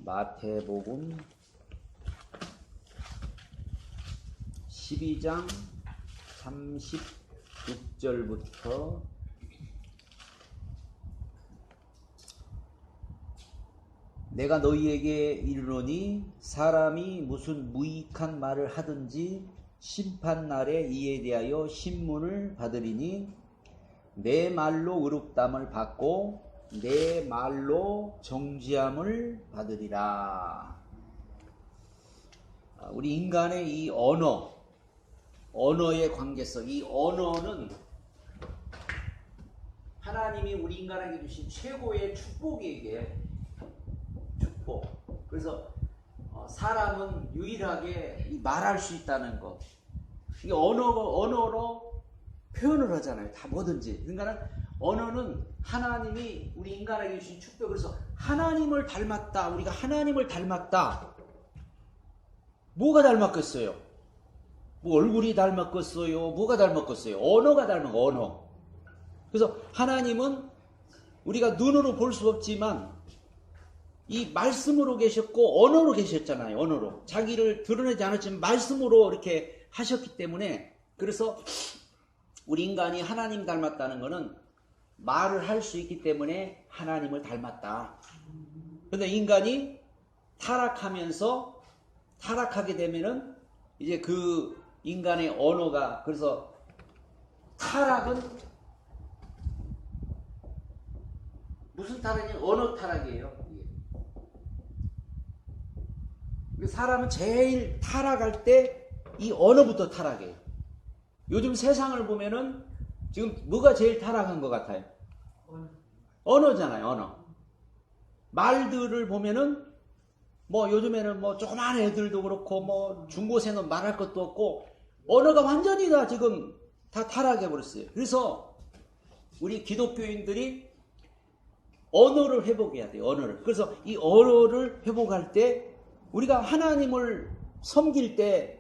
마태복음 12장 36절부터 내가 너희에게 이르노니 사람이 무슨 무익한 말을 하든지 심판날에 이에 대하여 신문을 받으리니 내 말로 의롭담을 받고 내 말로 정죄함을 받으리라. 우리 인간의 이 언어의 관계성, 이 언어는 하나님이 우리 인간에게 주신 최고의 축복이에요. 축복. 그래서 사람은 유일하게 말할 수 있다는 것. 이게 언어로 표현을 하잖아요. 다 뭐든지. 그러니까 언어는 하나님이 우리 인간에게 주신 축복. 그래서 하나님을 닮았다. 우리가 하나님을 닮았다. 뭐가 닮았겠어요? 뭐 얼굴이 닮았겠어요? 뭐가 닮았겠어요? 언어가 닮은 거, 언어. 그래서 하나님은 우리가 눈으로 볼 수 없지만 이 말씀으로 계셨고 언어로 계셨잖아요. 언어로. 자기를 드러내지 않았지만 말씀으로 이렇게 하셨기 때문에, 그래서 우리 인간이 하나님 닮았다는 것은 말을 할 수 있기 때문에 하나님을 닮았다. 그런데 인간이 타락하게 되면은 이제 그 인간의 언어가, 그래서 타락은 무슨 타락이냐면 언어 타락이에요. 사람은 제일 타락할 때 이 언어부터 타락해요. 요즘 세상을 보면은 지금 뭐가 제일 타락한 것 같아요? 언어잖아요, 언어. 말들을 보면은 뭐 요즘에는 뭐 조그만 애들도 그렇고 뭐 중고생은 말할 것도 없고 언어가 완전히 다 지금 다 타락해 버렸어요. 그래서 우리 기독교인들이 언어를 회복해야 돼요, 언어를. 그래서 이 언어를 회복할 때 우리가 하나님을 섬길 때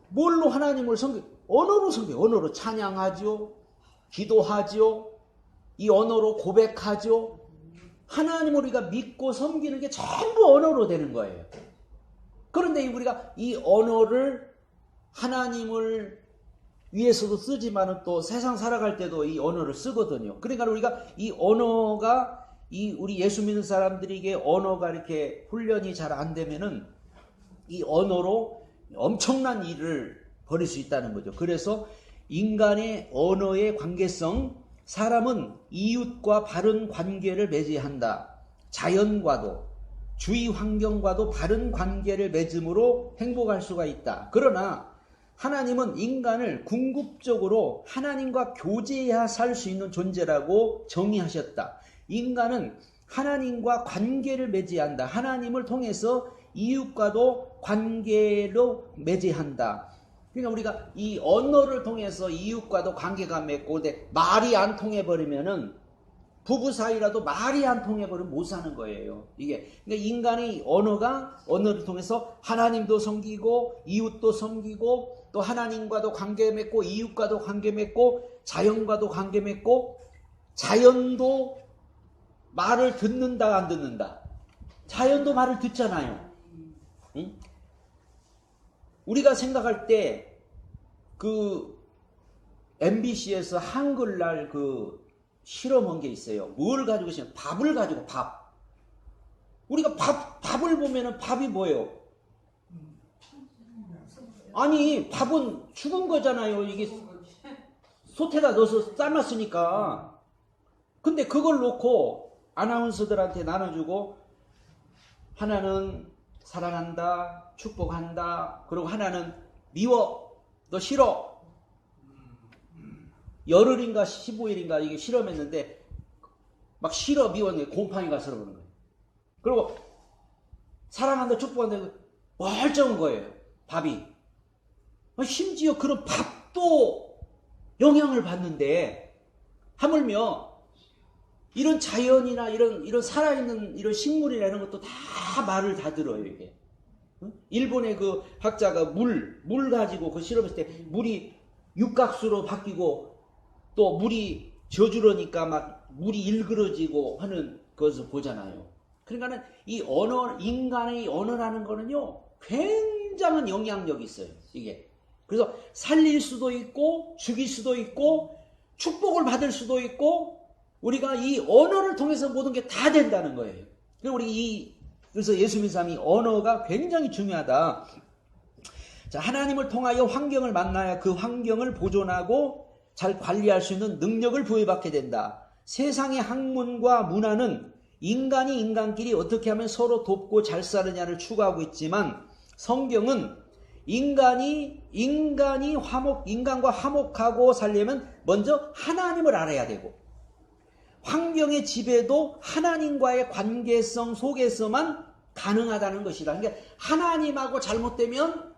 뭘로 하나님을 언어로 섬겨요. 언어로 찬양하죠. 기도하죠. 이 언어로 고백하죠. 하나님을 우리가 믿고 섬기는 게 전부 언어로 되는 거예요. 그런데 우리가 이 언어를 하나님을 위해서도 쓰지만은 또 세상 살아갈 때도 이 언어를 쓰거든요. 그러니까 우리가 이 언어가 우리 예수 믿는 사람들에게 언어가 이렇게 훈련이 잘 안 되면은 이 언어로 엄청난 일을 벌일 수 있다는 거죠. 그래서 인간의 언어의 관계성, 사람은 이웃과 바른 관계를 맺어야 한다. 자연과도 주위 환경과도 바른 관계를 맺음으로 행복할 수가 있다. 그러나 하나님은 인간을 궁극적으로 하나님과 교제해야 살 수 있는 존재라고 정의하셨다. 인간은 하나님과 관계를 맺어야 한다. 하나님을 통해서 이웃과도 관계로 맺어야 한다. 그러니까 우리가 이 언어를 통해서 이웃과도 관계가 맺고, 근데 말이 안 통해버리면은 부부 사이라도 말이 안 통해버리면 못 사는 거예요. 이게 그러니까 인간의 언어를 통해서 하나님도 섬기고 이웃도 섬기고 또 하나님과도 관계 맺고 이웃과도 관계 맺고 자연과도 관계 맺고, 자연도 말을 듣는다 안 듣는다? 자연도 말을 듣잖아요. 응? 우리가 생각할 때 그 MBC에서 한글날 그 실험한 게 있어요. 뭘 가지고 있어요? 밥을 가지고 밥. 우리가 밥을 보면은 밥이 뭐예요? 아니, 밥은 죽은 거잖아요. 이게 솥에다 넣어서 삶았으니까. 근데 그걸 놓고 아나운서들한테 나눠주고, 하나는 사랑한다, 축복한다, 그리고 하나는 미워, 너 싫어. 열흘인가 15일인가 이게 실험했는데 막 싫어, 미웠는데 곰팡이가 쓸어보는 거예요. 그리고 사랑한다, 축복한다, 멀쩡한 거예요, 밥이. 심지어 그런 밥도 영향을 받는데, 하물며 이런 자연이나 이런 살아있는 이런 식물이나 이런 것도 다 말을 다 들어요, 이게. 일본의 그 학자가 물 가지고 그 실험했을 때 물이 육각수로 바뀌고 또 물이 저주러니까 막 물이 일그러지고 하는 것을 보잖아요. 그러니까는 이 언어, 인간의 언어라는 거는요, 굉장한 영향력이 있어요, 이게. 그래서 살릴 수도 있고, 죽일 수도 있고, 축복을 받을 수도 있고, 우리가 이 언어를 통해서 모든 게 다 된다는 거예요. 그래서 예수 믿는 사람이 언어가 굉장히 중요하다. 자, 하나님을 통하여 환경을 만나야 그 환경을 보존하고 잘 관리할 수 있는 능력을 부여받게 된다. 세상의 학문과 문화는 인간이 인간끼리 어떻게 하면 서로 돕고 잘 사느냐를 추구하고 있지만 성경은 인간과 화목하고 살려면 먼저 하나님을 알아야 되고 환경의 지배도 하나님과의 관계성 속에서만 가능하다는 것이다. 그러니까 하나님하고 잘못되면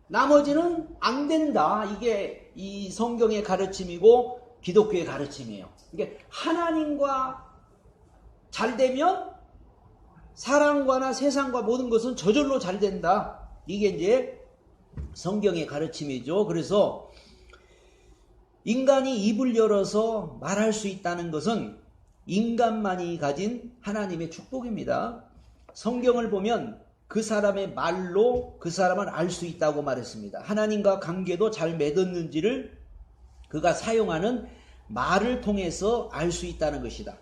나머지는 안 된다. 이게 이 성경의 가르침이고 기독교의 가르침이에요. 그러니까 하나님과 잘 되면 사람과나 세상과 모든 것은 저절로 잘 된다. 이게 이제 성경의 가르침이죠. 그래서 인간이 입을 열어서 말할 수 있다는 것은 인간만이 가진 하나님의 축복입니다. 성경을 보면 그 사람의 말로 그 사람을 알 수 있다고 말했습니다. 하나님과 관계도 잘 맺었는지를 그가 사용하는 말을 통해서 알 수 있다는 것이다.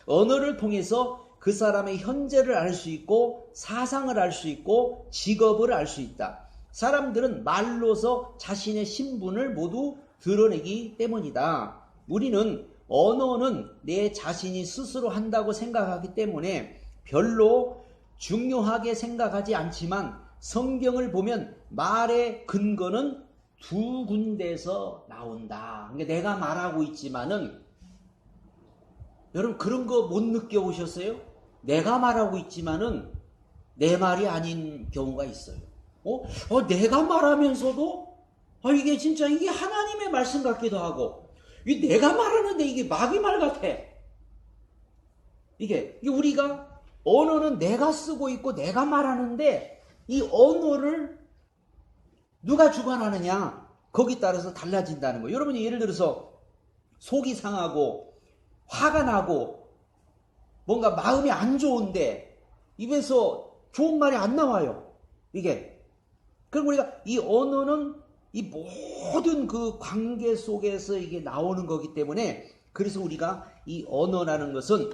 언어를 통해서 그 사람의 현재를 알 수 있고 사상을 알 수 있고 직업을 알 수 있다. 사람들은 말로서 자신의 신분을 모두 드러내기 때문이다. 우리는 언어는 내 자신이 스스로 한다고 생각하기 때문에 별로 중요하게 생각하지 않지만 성경을 보면 말의 근거는 두 군데에서 나온다. 그러니까 내가 말하고 있지만은 여러분 그런 거 못 느껴보셨어요? 내가 말하고 있지만은 내 말이 아닌 경우가 있어요. 내가 말하면서도 이게 진짜 이게 하나님의 말씀 같기도 하고 내가 말하는데 이게 마귀 말 같아. 이게 우리가 언어는 내가 쓰고 있고 내가 말하는데 이 언어를 누가 주관하느냐 거기에 따라서 달라진다는 거예요. 여러분이 예를 들어서 속이 상하고 화가 나고 뭔가 마음이 안 좋은데 입에서 좋은 말이 안 나와요. 이게 그럼 우리가 이 언어는 이 모든 그 관계 속에서 이게 나오는 거기 때문에 그래서 우리가 이 언어라는 것은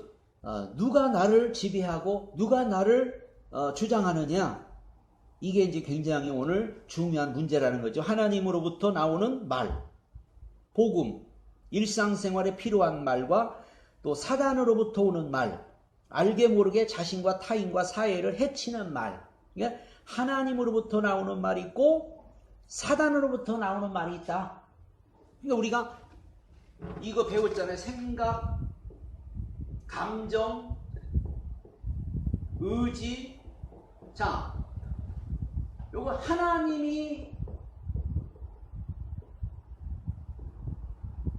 누가 나를 지배하고 누가 나를 주장하느냐 이게 이제 굉장히 오늘 중요한 문제라는 거죠. 하나님으로부터 나오는 말, 복음, 일상생활에 필요한 말과 또 사단으로부터 오는 말, 알게 모르게 자신과 타인과 사회를 해치는 말. 그러니까 하나님으로부터 나오는 말이 있고 사단으로부터 나오는 말이 있다. 그러니까 우리가 이거 배웠잖아요. 생각, 감정, 의지. 자, 요거 하나님이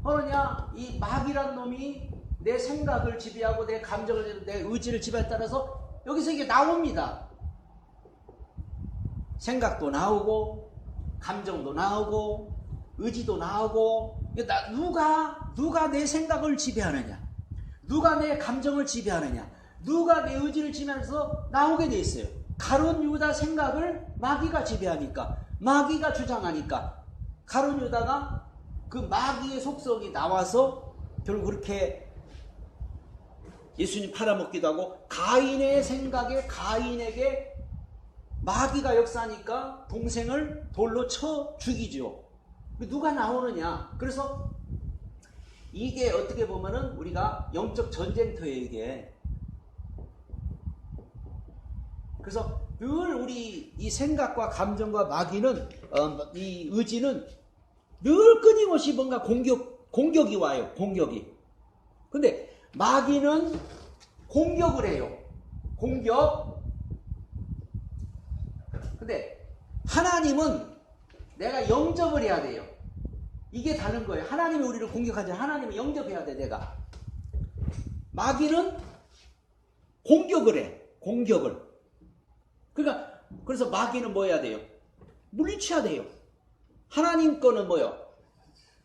어느냐 이 마귀란 놈이 내 생각을 지배하고 내 감정을 내 의지를 지배에 따라서 여기서 이게 나옵니다. 생각도 나오고 감정도 나오고 의지도 나오고 누가 내 생각을 지배하느냐 누가 내 감정을 지배하느냐 누가 내 의지를 지배하면서 나오게 돼 있어요. 가룟 유다 생각을 마귀가 지배하니까 마귀가 주장하니까 가룟 유다가 그 마귀의 속성이 나와서 결국 그렇게 예수님 팔아먹기도 하고 가인의 생각에 가인에게 마귀가 역사하니까 동생을 돌로 쳐 죽이죠. 누가 나오느냐. 그래서 이게 어떻게 보면은 우리가 영적 전쟁터예요 이게. 그래서 늘 우리 이 생각과 감정과 마귀는 이 의지는 늘 끊임없이 뭔가 공격이 와요. 공격이. 근데 마귀는 공격을 해요. 공격. 근데 하나님은 내가 영접을 해야 돼요. 이게 다른 거예요. 하나님이 우리를 공격하지 하나님은 영접해야 돼 내가. 마귀는 공격을 해. 공격을. 그러니까 그래서 마귀는 뭐 해야 돼요? 물리쳐야 돼요. 하나님 거는 뭐요?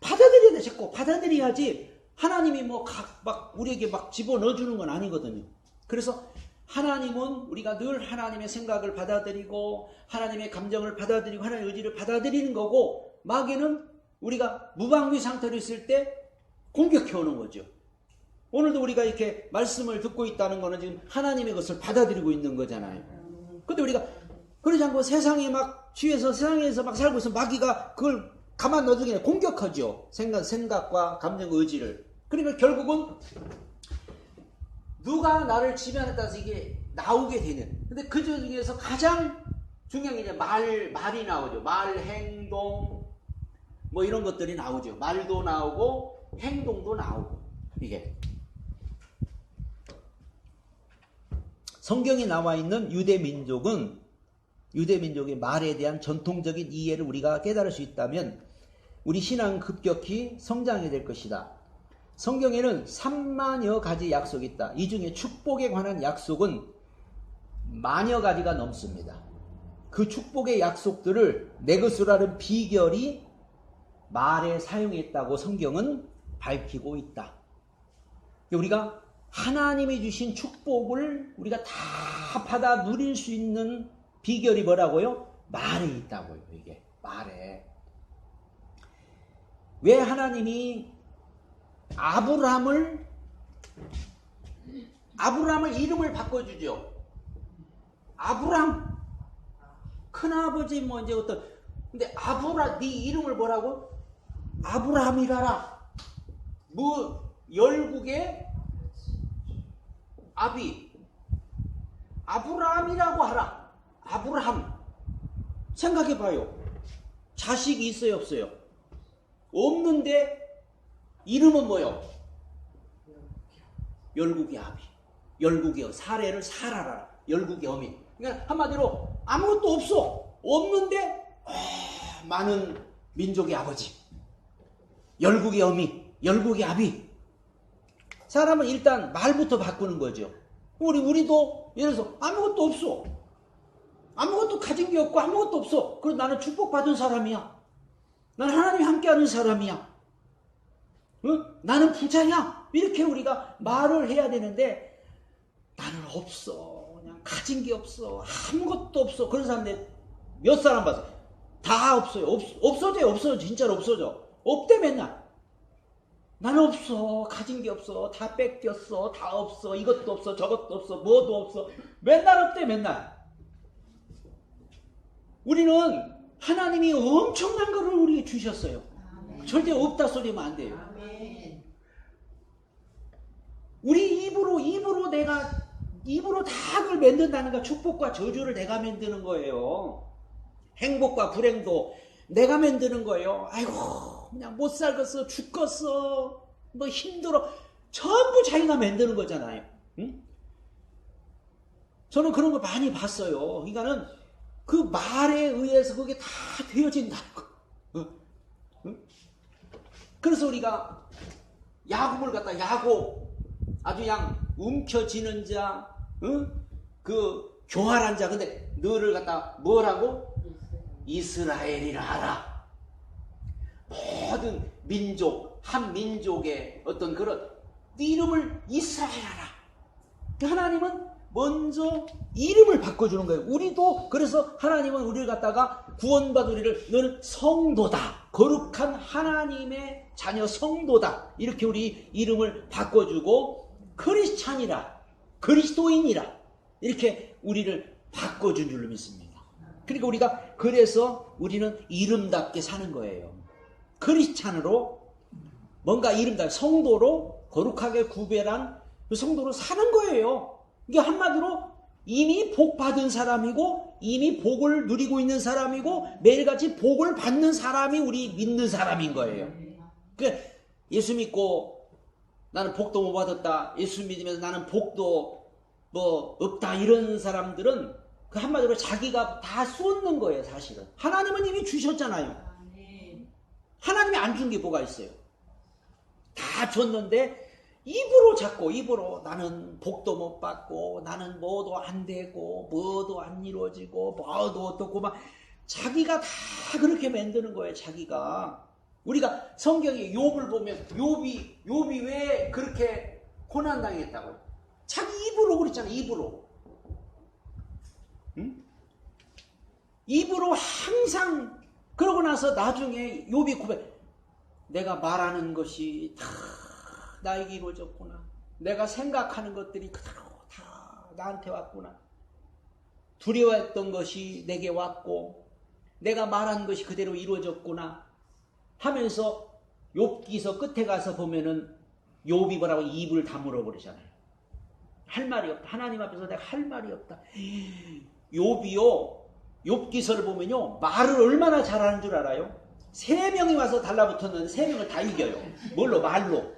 받아들여야 돼. 자꾸 받아들여야지 하나님이 막 우리에게 막 집어넣어주는 건 아니거든요. 그래서 하나님은 우리가 늘 하나님의 생각을 받아들이고 하나님의 감정을 받아들이고 하나님의 의지를 받아들이는 거고, 마귀는 우리가 무방비 상태로 있을 때 공격해 오는 거죠. 오늘도 우리가 이렇게 말씀을 듣고 있다는 거는 지금 하나님의 것을 받아들이고 있는 거잖아요. 근데 우리가 그러지 않고 세상에 막 취해서 세상에서 막 살고 있으면 마귀가 그걸 가만 놔두기 아니라 공격하죠. 생각과 감정, 의지를. 그러니까 결국은 누가 나를 지배하느냐에 따라서 이게 나오게 되는. 근데 그 중에서 가장 중요한 게 이제 말이 나오죠. 말, 행동, 뭐 이런 것들이 나오죠. 말도 나오고, 행동도 나오고, 이게. 성경에 나와 있는 유대민족의 말에 대한 전통적인 이해를 우리가 깨달을 수 있다면 우리 신앙은 급격히 성장하게 될 것이다. 성경에는 3만여 가지 약속이 있다. 이 중에 축복에 관한 약속은 만여 가지가 넘습니다. 그 축복의 약속들을 내 것으로 하는 비결이 말에 사용했다고 성경은 밝히고 있다. 우리가 하나님이 주신 축복을 우리가 다 받아 누릴 수 있는 비결이 뭐라고요? 말에 있다고요. 이게 말에. 왜 하나님이 아브라함을 이름을 바꿔주죠? 아브람, 큰아버지 뭐 이제 어떤, 근데 네 이름을 뭐라고? 아브라함이라라. 뭐 열국의 아비, 아브라함이라고 하라. 아브라함. 생각해봐요. 자식이 있어요, 없어요? 없는데 이름은 뭐요? 열국의 아비, 열국의 사례를 사라라. 열국의 어미. 그러니까 한마디로 아무것도 없어. 없는데 많은 민족의 아버지, 열국의 어미, 열국의 아비. 사람은 일단 말부터 바꾸는 거죠. 우리도 예를 들어서 아무것도 없어. 아무것도 가진 게 없고 아무것도 없어. 그래서 나는 축복받은 사람이야. 나는 하나님이 함께하는 사람이야. 나는 부자야. 이렇게 우리가 말을 해야 되는데 나는 없어. 그냥 가진 게 없어. 아무것도 없어. 그런 사람들 몇 사람 봤어. 다 없어요. 없어져. 진짜로 없어져. 없대 맨날. 나는 없어. 가진 게 없어. 다 뺏겼어. 다 없어. 이것도 없어. 저것도 없어. 뭐도 없어. 맨날 없대 맨날. 우리는 하나님이 엄청난 것을 우리에게 주셨어요. 아멘. 절대 없다 소리하면 안 돼요. 아멘. 우리 입으로 내가 입으로 다 그걸 만든다는 거, 축복과 저주를 내가 만드는 거예요. 행복과 불행도 내가 만드는 거예요. 아이고 그냥 못 살겠어, 죽겠어, 뭐 힘들어, 전부 자기가 만드는 거잖아요. 응? 저는 그런 거 많이 봤어요. 그러니까는 그 말에 의해서 그게 다 되어진다는 거. 응? 그래서 우리가 야곱을 갖다 아주 그냥 움켜쥐는 자, 응? 그 교활한 자. 근데 너를 갖다 뭐라고? 이스라엘이라 하라. 모든 민족, 한 민족의 어떤 그런 이름을 이스라엘 하라. 하나님은 먼저 이름을 바꿔주는 거예요. 우리도 그래서 하나님은 우리를 갖다가 구원받은 우리를 너는 성도다, 거룩한 하나님의 자녀 성도다, 이렇게 우리 이름을 바꿔주고 크리스찬이라, 그리스도인이라 이렇게 우리를 바꿔준 줄로 믿습니다. 그러니까 우리가 그래서 우리는 이름답게 사는 거예요. 크리스찬으로 뭔가 이름답게 성도로 거룩하게 구별한 그 성도로 사는 거예요. 이게 한마디로 이미 복 받은 사람이고 이미 복을 누리고 있는 사람이고 매일같이 복을 받는 사람이 우리 믿는 사람인 거예요. 그러니까 예수 믿고 나는 복도 못 받았다, 예수 믿으면서 나는 복도 뭐 없다, 이런 사람들은 그 한마디로 자기가 다 쏟는 거예요. 사실은 하나님은 이미 주셨잖아요. 하나님이 안 준 게 뭐가 있어요? 다 줬는데 입으로 자꾸 입으로 나는 복도 못 받고 나는 뭐도 안 되고 뭐도 안 이루어지고 뭐도 어떻고 막 자기가 다 그렇게 만드는 거예요. 자기가. 우리가 성경에 욥을 보면 욥이 왜 그렇게 고난당했다고요? 자기 입으로 그랬잖아요. 입으로. 응? 입으로 항상 그러고 나서 나중에 욥이 고백, 내가 말하는 것이 다 나에게 이루어졌구나. 내가 생각하는 것들이 그대로 다 나한테 왔구나. 두려워했던 것이 내게 왔고 내가 말한 것이 그대로 이루어졌구나 하면서 욥기서 끝에 가서 보면은 욥이 뭐라고 입을 다물어 버리잖아요. 할 말이 없다. 하나님 앞에서 내가 할 말이 없다. 욥이요, 욥기서를 보면요, 말을 얼마나 잘하는 줄 알아요? 3명이 와서 달라붙었는데 3명을 다 이겨요. 뭘로? 말로.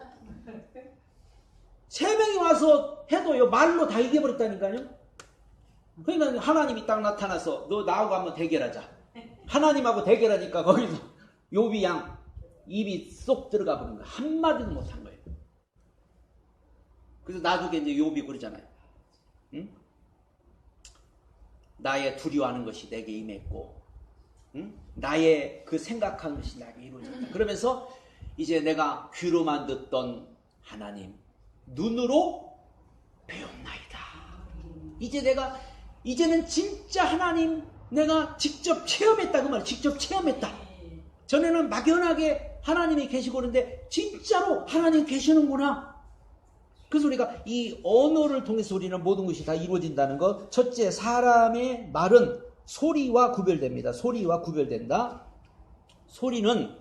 3명이 와서 해도요, 말로 다 이겨버렸다니까요. 그러니까 하나님이 딱 나타나서 너 나하고 한번 대결하자. 하나님하고 대결하니까 거기서 욥이 양 입이 쏙 들어가 버린 거예요. 한마디도 못한 거예요. 그래서 나중에 이제 욥이 그러잖아요. 응? 나의 두려워하는 것이 내게 임했고, 응? 나의 그 생각하는 것이 나에게 이루어졌다. 그러면서 이제 내가 귀로만 듣던 하나님, 눈으로 배웠나이다. 이제는 진짜 하나님 내가 직접 체험했다. 그 말, 직접 체험했다. 전에는 막연하게 하나님이 계시고 그러는데 진짜로 하나님 계시는구나. 그래서 우리가 이 언어를 통해서 우리는 모든 것이 다 이루어진다는 것. 첫째, 사람의 말은 소리와 구별됩니다. 소리와 구별된다. 소리는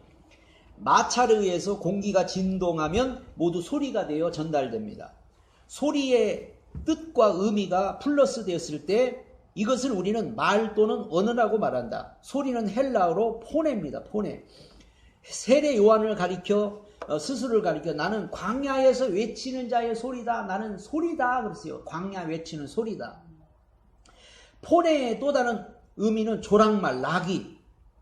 마찰에 의해서 공기가 진동하면 모두 소리가 되어 전달됩니다. 소리의 뜻과 의미가 플러스 되었을 때 이것을 우리는 말 또는 언어라고 말한다. 소리는 헬라어로 포네입니다. 포네. 세례 요한을 가리켜 스스로를 가리켜 나는 광야에서 외치는 자의 소리다. 나는 소리다. 그랬어요. 광야 외치는 소리다. 포네의 또 다른 의미는 조랑말, 나귀.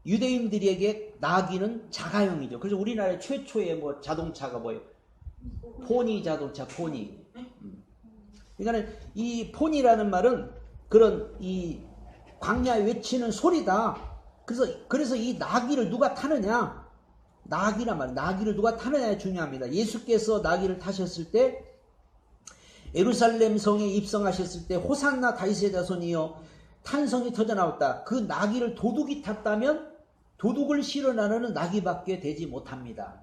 유대인들에게 나귀는 자가용이죠. 그래서 우리나라의 최초의 뭐 자동차가 뭐예요? 포니 자동차, 포니. 그러니까 이 포니라는 말은 그런 이 광야에 외치는 소리다. 그래서 이 나귀를 누가 타느냐? 나귀란 말, 나귀를 누가 타느냐가 중요합니다. 예수께서 나귀를 타셨을 때 예루살렘 성에 입성하셨을 때 호산나 다윗의 자손이여 탄성이 터져나왔다. 그 나귀를 도둑이 탔다면 도둑을 실어 나르는 나귀밖에 되지 못합니다.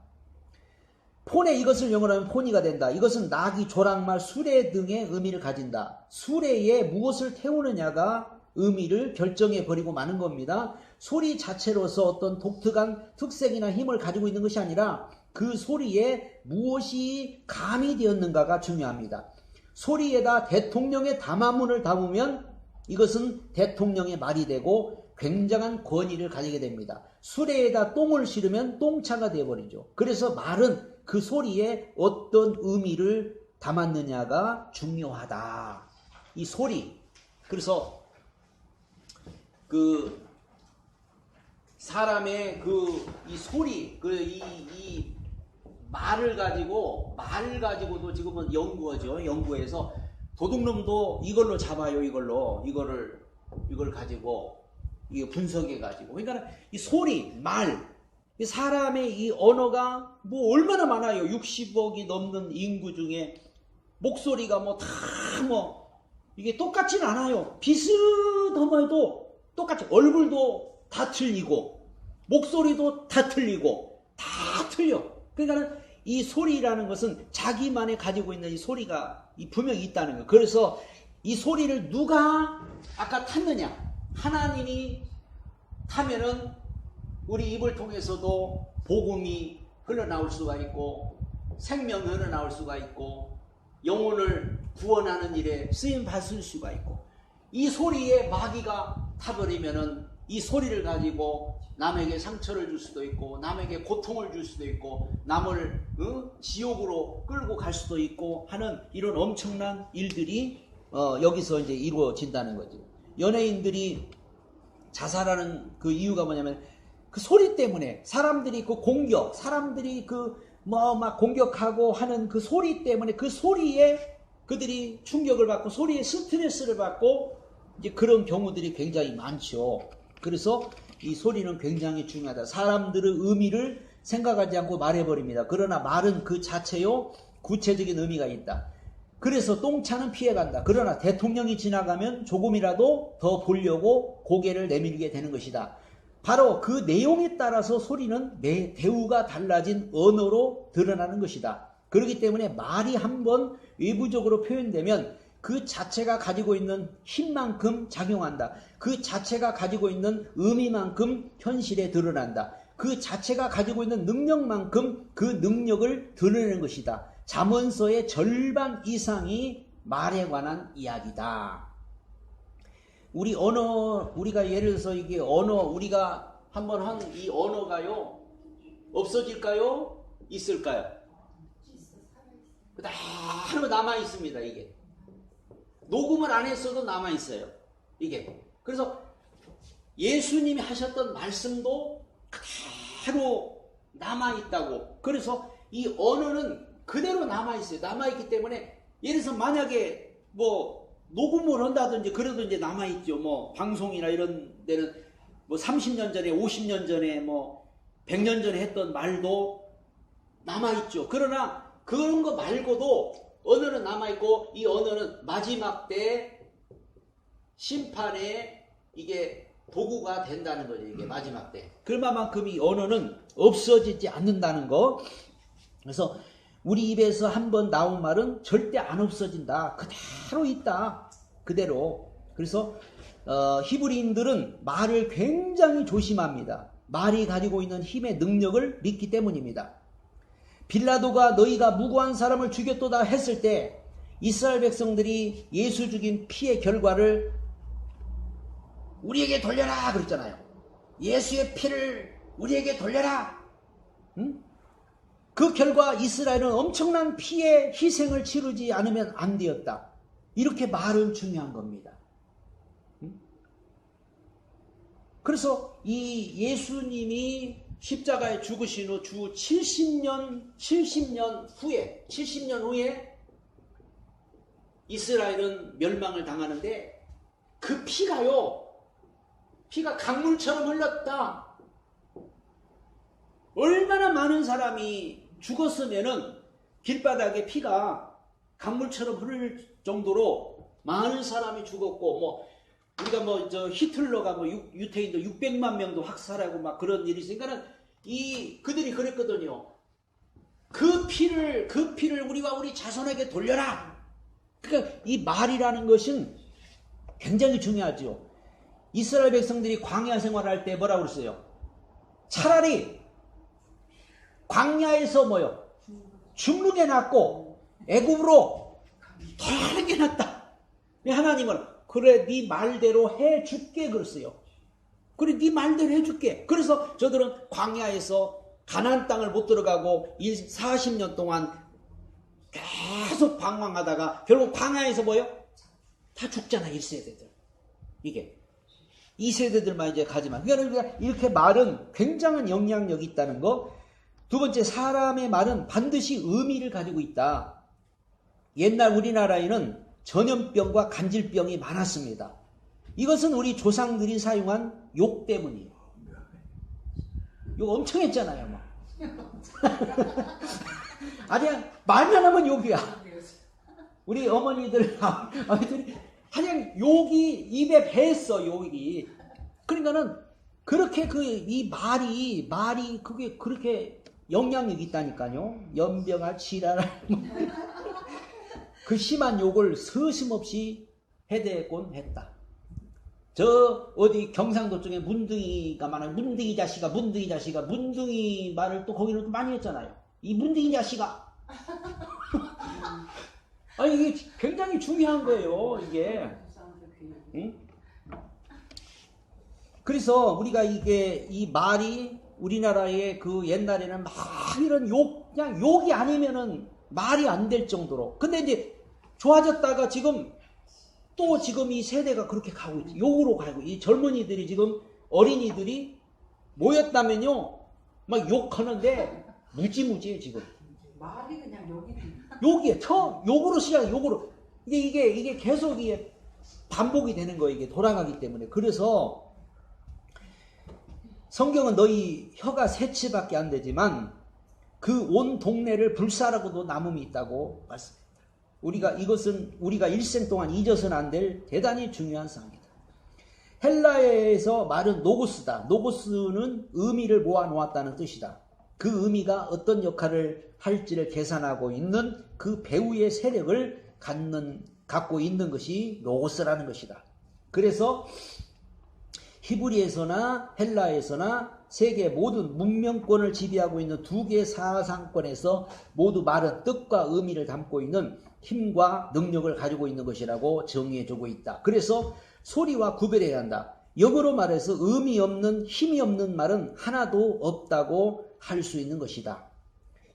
폰에 이것을 영어로 하면 포니가 된다. 이것은 나귀, 조랑말, 수레 등의 의미를 가진다. 수레에 무엇을 태우느냐가 의미를 결정해 버리고 마는 겁니다. 소리 자체로서 어떤 독특한 특색이나 힘을 가지고 있는 것이 아니라 그 소리에 무엇이 가미되었는가가 중요합니다. 소리에다 대통령의 담화문을 담으면 이것은 대통령의 말이 되고 굉장한 권위를 가지게 됩니다. 수레에다 똥을 실으면 똥차가 되어버리죠. 그래서 말은 그 소리에 어떤 의미를 담았느냐가 중요하다. 이 소리. 그래서 그 사람의 이 소리, 이 말을 가지고도 지금은 연구하죠. 연구해서 도둑놈도 이걸로 잡아요. 이걸 가지고 이게 분석해 가지고. 그러니까 이 소리, 말, 사람의 이 언어가 뭐 얼마나 많아요. 60억이 넘는 인구 중에 목소리가 이게 똑같진 않아요. 비슷하면도 똑같이 얼굴도 다 틀리고 목소리도 다 틀리고 다 틀려. 그러니까 이 소리라는 것은 자기만의 가지고 있는 이 소리가 분명히 있다는 거예요. 그래서 이 소리를 누가 아까 탔느냐? 하나님이 타면은 우리 입을 통해서도 복음이 흘러나올 수가 있고 생명이 흘러나올 수가 있고 영혼을 구원하는 일에 쓰임 받을 수가 있고, 이 소리에 마귀가 타버리면은 이 소리를 가지고 남에게 상처를 줄 수도 있고 남에게 고통을 줄 수도 있고 남을 지옥으로 끌고 갈 수도 있고 하는 이런 엄청난 일들이 여기서 이제 이루어진다는 거죠. 연예인들이 자살하는 그 이유가 뭐냐면 그 소리 때문에 사람들이 사람들이 막 공격하고 하는 그 소리 때문에 그 소리에 그들이 충격을 받고 소리에 스트레스를 받고 이제 그런 경우들이 굉장히 많죠. 그래서 이 소리는 굉장히 중요하다. 사람들의 의미를 생각하지 않고 말해버립니다. 그러나 말은 그 자체요 구체적인 의미가 있다. 그래서 똥차는 피해간다. 그러나 대통령이 지나가면 조금이라도 더 보려고 고개를 내밀게 되는 것이다. 바로 그 내용에 따라서 소리는 대우가 달라진 언어로 드러나는 것이다. 그렇기 때문에 말이 한번 외부적으로 표현되면 그 자체가 가지고 있는 힘만큼 작용한다. 그 자체가 가지고 있는 의미만큼 현실에 드러난다. 그 자체가 가지고 있는 능력만큼 그 능력을 드러내는 것이다. 잠언서의 절반 이상이 말에 관한 이야기다. 우리가 예를 들어서 이게 우리가 한번 한 이 언어가요, 없어질까요? 있을까요? 그대로 남아있습니다, 이게. 녹음을 안 했어도 남아있어요, 이게. 그래서 예수님이 하셨던 말씀도 그대로 남아있다고. 그래서 이 언어는 그대로 남아있어요. 남아있기 때문에, 예를 들어서 만약에 녹음을 한다든지 그래도 이제 남아있죠. 방송이나 이런 데는 30년 전에, 50년 전에, 100년 전에 했던 말도 남아있죠. 그러나 그런 거 말고도 언어는 남아있고, 이 언어는 마지막 때 심판에 이게 도구가 된다는 거죠. 이게 마지막 때. 그만큼 이 언어는 없어지지 않는다는 거. 그래서 우리 입에서 한번 나온 말은 절대 안 없어진다. 그대로 있다. 그대로. 그래서 히브리인들은 말을 굉장히 조심합니다. 말이 가지고 있는 힘의 능력을 믿기 때문입니다. 빌라도가 너희가 무고한 사람을 죽였도다 했을 때 이스라엘 백성들이 예수 죽인 피의 결과를 우리에게 돌려라 그랬잖아요. 예수의 피를 우리에게 돌려라. 응? 그 결과 이스라엘은 엄청난 피의 희생을 치르지 않으면 안 되었다. 이렇게 말은 중요한 겁니다. 그래서 이 예수님이 십자가에 죽으신 후 주 70년 후에 이스라엘은 멸망을 당하는데 그 피가 강물처럼 흘렀다. 얼마나 많은 사람이 죽었으면은 길바닥에 피가 강물처럼 흐를 정도로 많은 사람이 죽었고, 우리가 히틀러가 유태인도 600만 명도 학살하고 막 그런 일이 있으니까는 그들이 그랬거든요. 그 피를 우리와 우리 자손에게 돌려라. 그러니까 이 말이라는 것은 굉장히 중요하죠. 이스라엘 백성들이 광야 생활할 때 뭐라고 그랬어요? 차라리 광야에서 죽는 게 낫고 애굽으로 돌아가는 게 낫다. 하나님은 그래 네 말대로 해줄게 그랬어요. 그래 네 말대로 해줄게. 그래서 저들은 광야에서 가나안 땅을 못 들어가고 40년 동안 계속 방황하다가 결국 광야에서 다 죽잖아. 1세대들. 이게 2세대들만 이제 가지만. 그러니까 이렇게 말은 굉장한 영향력이 있다는 거. 두 번째, 사람의 말은 반드시 의미를 가지고 있다. 옛날 우리나라에는 전염병과 간질병이 많았습니다. 이것은 우리 조상들이 사용한 욕 때문이에요. 욕 엄청 했잖아요. 아니, 말만 하면 욕이야. 우리 어머니들이 그냥 욕이 입에 배했어, 욕이. 그러니까는 그렇게 이 말이 그게 그렇게 영향력이 있다니까요. 연병할 지랄할 그 심한 욕을 서슴없이 해대곤 했다. 저 어디 경상도 쪽에 문둥이가 많아요. 문둥이 자식아, 문둥이 말을 또 거기는 또 많이 했잖아요. 이 문둥이 자식아. 아니 이게 굉장히 중요한 거예요. 이게. 응? 그래서 우리가 이 말이 우리나라의 그 옛날에는 막 이런 그냥 욕이 아니면은 말이 안 될 정도로. 근데 이제 좋아졌다가 지금 이 세대가 그렇게 가고 있지. 욕으로 가고, 이 젊은이들이 지금 어린이들이 모였다면요, 막 욕하는데 무지무지해 지금. 말이 그냥 욕이에요. 욕으로 시작해, 욕으로. 이게 계속 반복이 되는 거예요. 이게 돌아가기 때문에. 그래서 성경은 너희 혀가 새치밖에 안 되지만 그 온 동네를 불사라고도 남음이 있다고 말씀합니다. 이것은 우리가 일생 동안 잊어서는 안 될 대단히 중요한 사항이다. 헬라어에서 말은 노고스다. 노고스는 의미를 모아놓았다는 뜻이다. 그 의미가 어떤 역할을 할지를 계산하고 있는 그 배우의 세력을 갖고 있는 것이 노고스라는 것이다. 그래서 히브리에서나 헬라에서나 세계 모든 문명권을 지배하고 있는 두 개의 사상권에서 모두 말은 뜻과 의미를 담고 있는 힘과 능력을 가지고 있는 것이라고 정의해주고 있다. 그래서 소리와 구별해야 한다. 영어로 말해서 의미 없는 힘이 없는 말은 하나도 없다고 할 수 있는 것이다.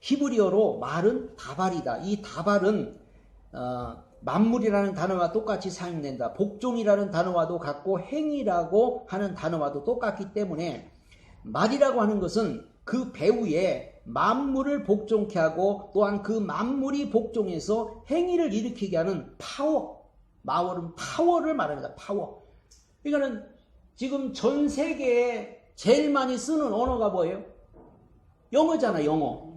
히브리어로 말은 다발이다. 이 다발은 만물이라는 단어와 똑같이 사용된다. 복종이라는 단어와도 같고 행위라고 하는 단어와도 똑같기 때문에 말이라고 하는 것은 그 배후에 만물을 복종케 하고 또한 그 만물이 복종해서 행위를 일으키게 하는 파워. 말은 파워를 말합니다. 파워. 이거는 지금 전 세계에 제일 많이 쓰는 언어가 뭐예요? 영어잖아, 영어.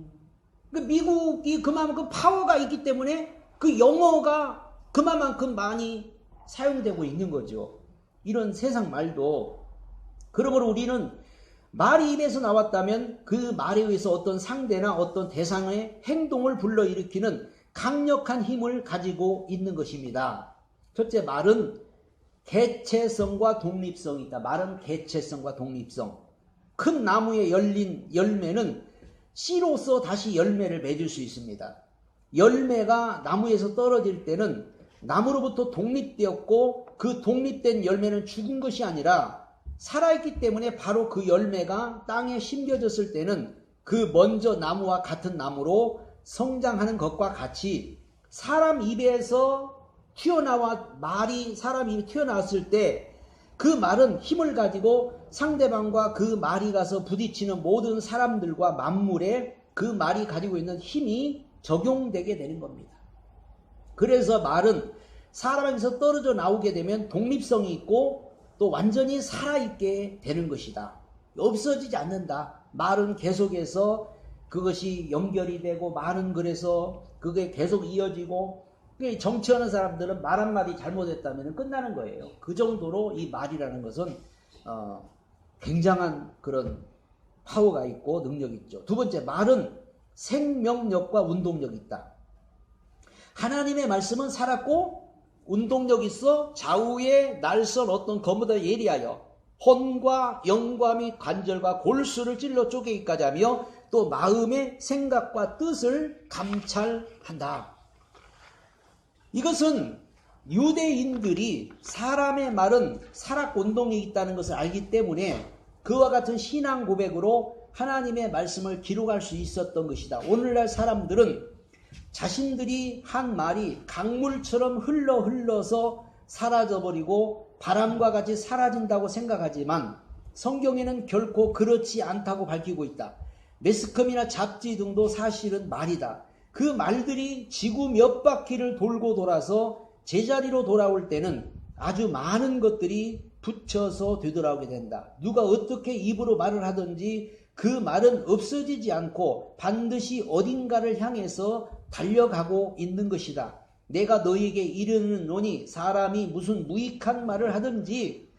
미국이 그만큼 파워가 있기 때문에 그 영어가 그만큼 많이 사용되고 있는 거죠. 이런 세상 말도. 그러므로 우리는 말이 입에서 나왔다면 그 말에 의해서 어떤 상대나 어떤 대상의 행동을 불러일으키는 강력한 힘을 가지고 있는 것입니다. 첫째, 말은 개체성과 독립성이 있다. 말은 개체성과 독립성. 큰 나무에 열린 열매는 씨로서 다시 열매를 맺을 수 있습니다. 열매가 나무에서 떨어질 때는 나무로부터 독립되었고 그 독립된 열매는 죽은 것이 아니라 살아있기 때문에 바로 그 열매가 땅에 심겨졌을 때는 그 먼저 나무와 같은 나무로 성장하는 것과 같이 사람 입에서 말이 사람 입에 튀어나왔을 때 그 말은 힘을 가지고 상대방과 그 말이 가서 부딪히는 모든 사람들과 만물에 그 말이 가지고 있는 힘이 적용되게 되는 겁니다. 그래서 말은 사람에서 떨어져 나오게 되면 독립성이 있고 또 완전히 살아있게 되는 것이다. 없어지지 않는다. 말은 계속해서 그것이 연결이 되고 말은 그래서 그게 계속 이어지고 정치하는 사람들은 말 한마디 잘못했다면 끝나는 거예요. 그 정도로 이 말이라는 것은 굉장한 그런 파워가 있고 능력이 있죠. 두 번째, 말은 생명력과 운동력이 있다. 하나님의 말씀은 살았고 운동력 있어 좌우에 날선 어떤 검보다 예리하여 혼과 영과 및 관절과 골수를 찔러 쪼개기까지 하며 또 마음의 생각과 뜻을 감찰한다. 이것은 유대인들이 사람의 말은 살았고 운동력이 있다는 것을 알기 때문에 그와 같은 신앙 고백으로 하나님의 말씀을 기록할 수 있었던 것이다. 오늘날 사람들은 자신들이 한 말이 강물처럼 흘러서 사라져버리고 바람과 같이 사라진다고 생각하지만 성경에는 결코 그렇지 않다고 밝히고 있다. 매스컴이나 잡지 등도 사실은 말이다. 그 말들이 지구 몇 바퀴를 돌고 돌아서 제자리로 돌아올 때는 아주 많은 것들이 붙여서 되돌아오게 된다. 누가 어떻게 입으로 말을 하든지 그 말은 없어지지 않고 반드시 어딘가를 향해서 달려가고 있는 것이다. 내가 너희에게 이르노니 사람이 무슨 무익한 말을 하든지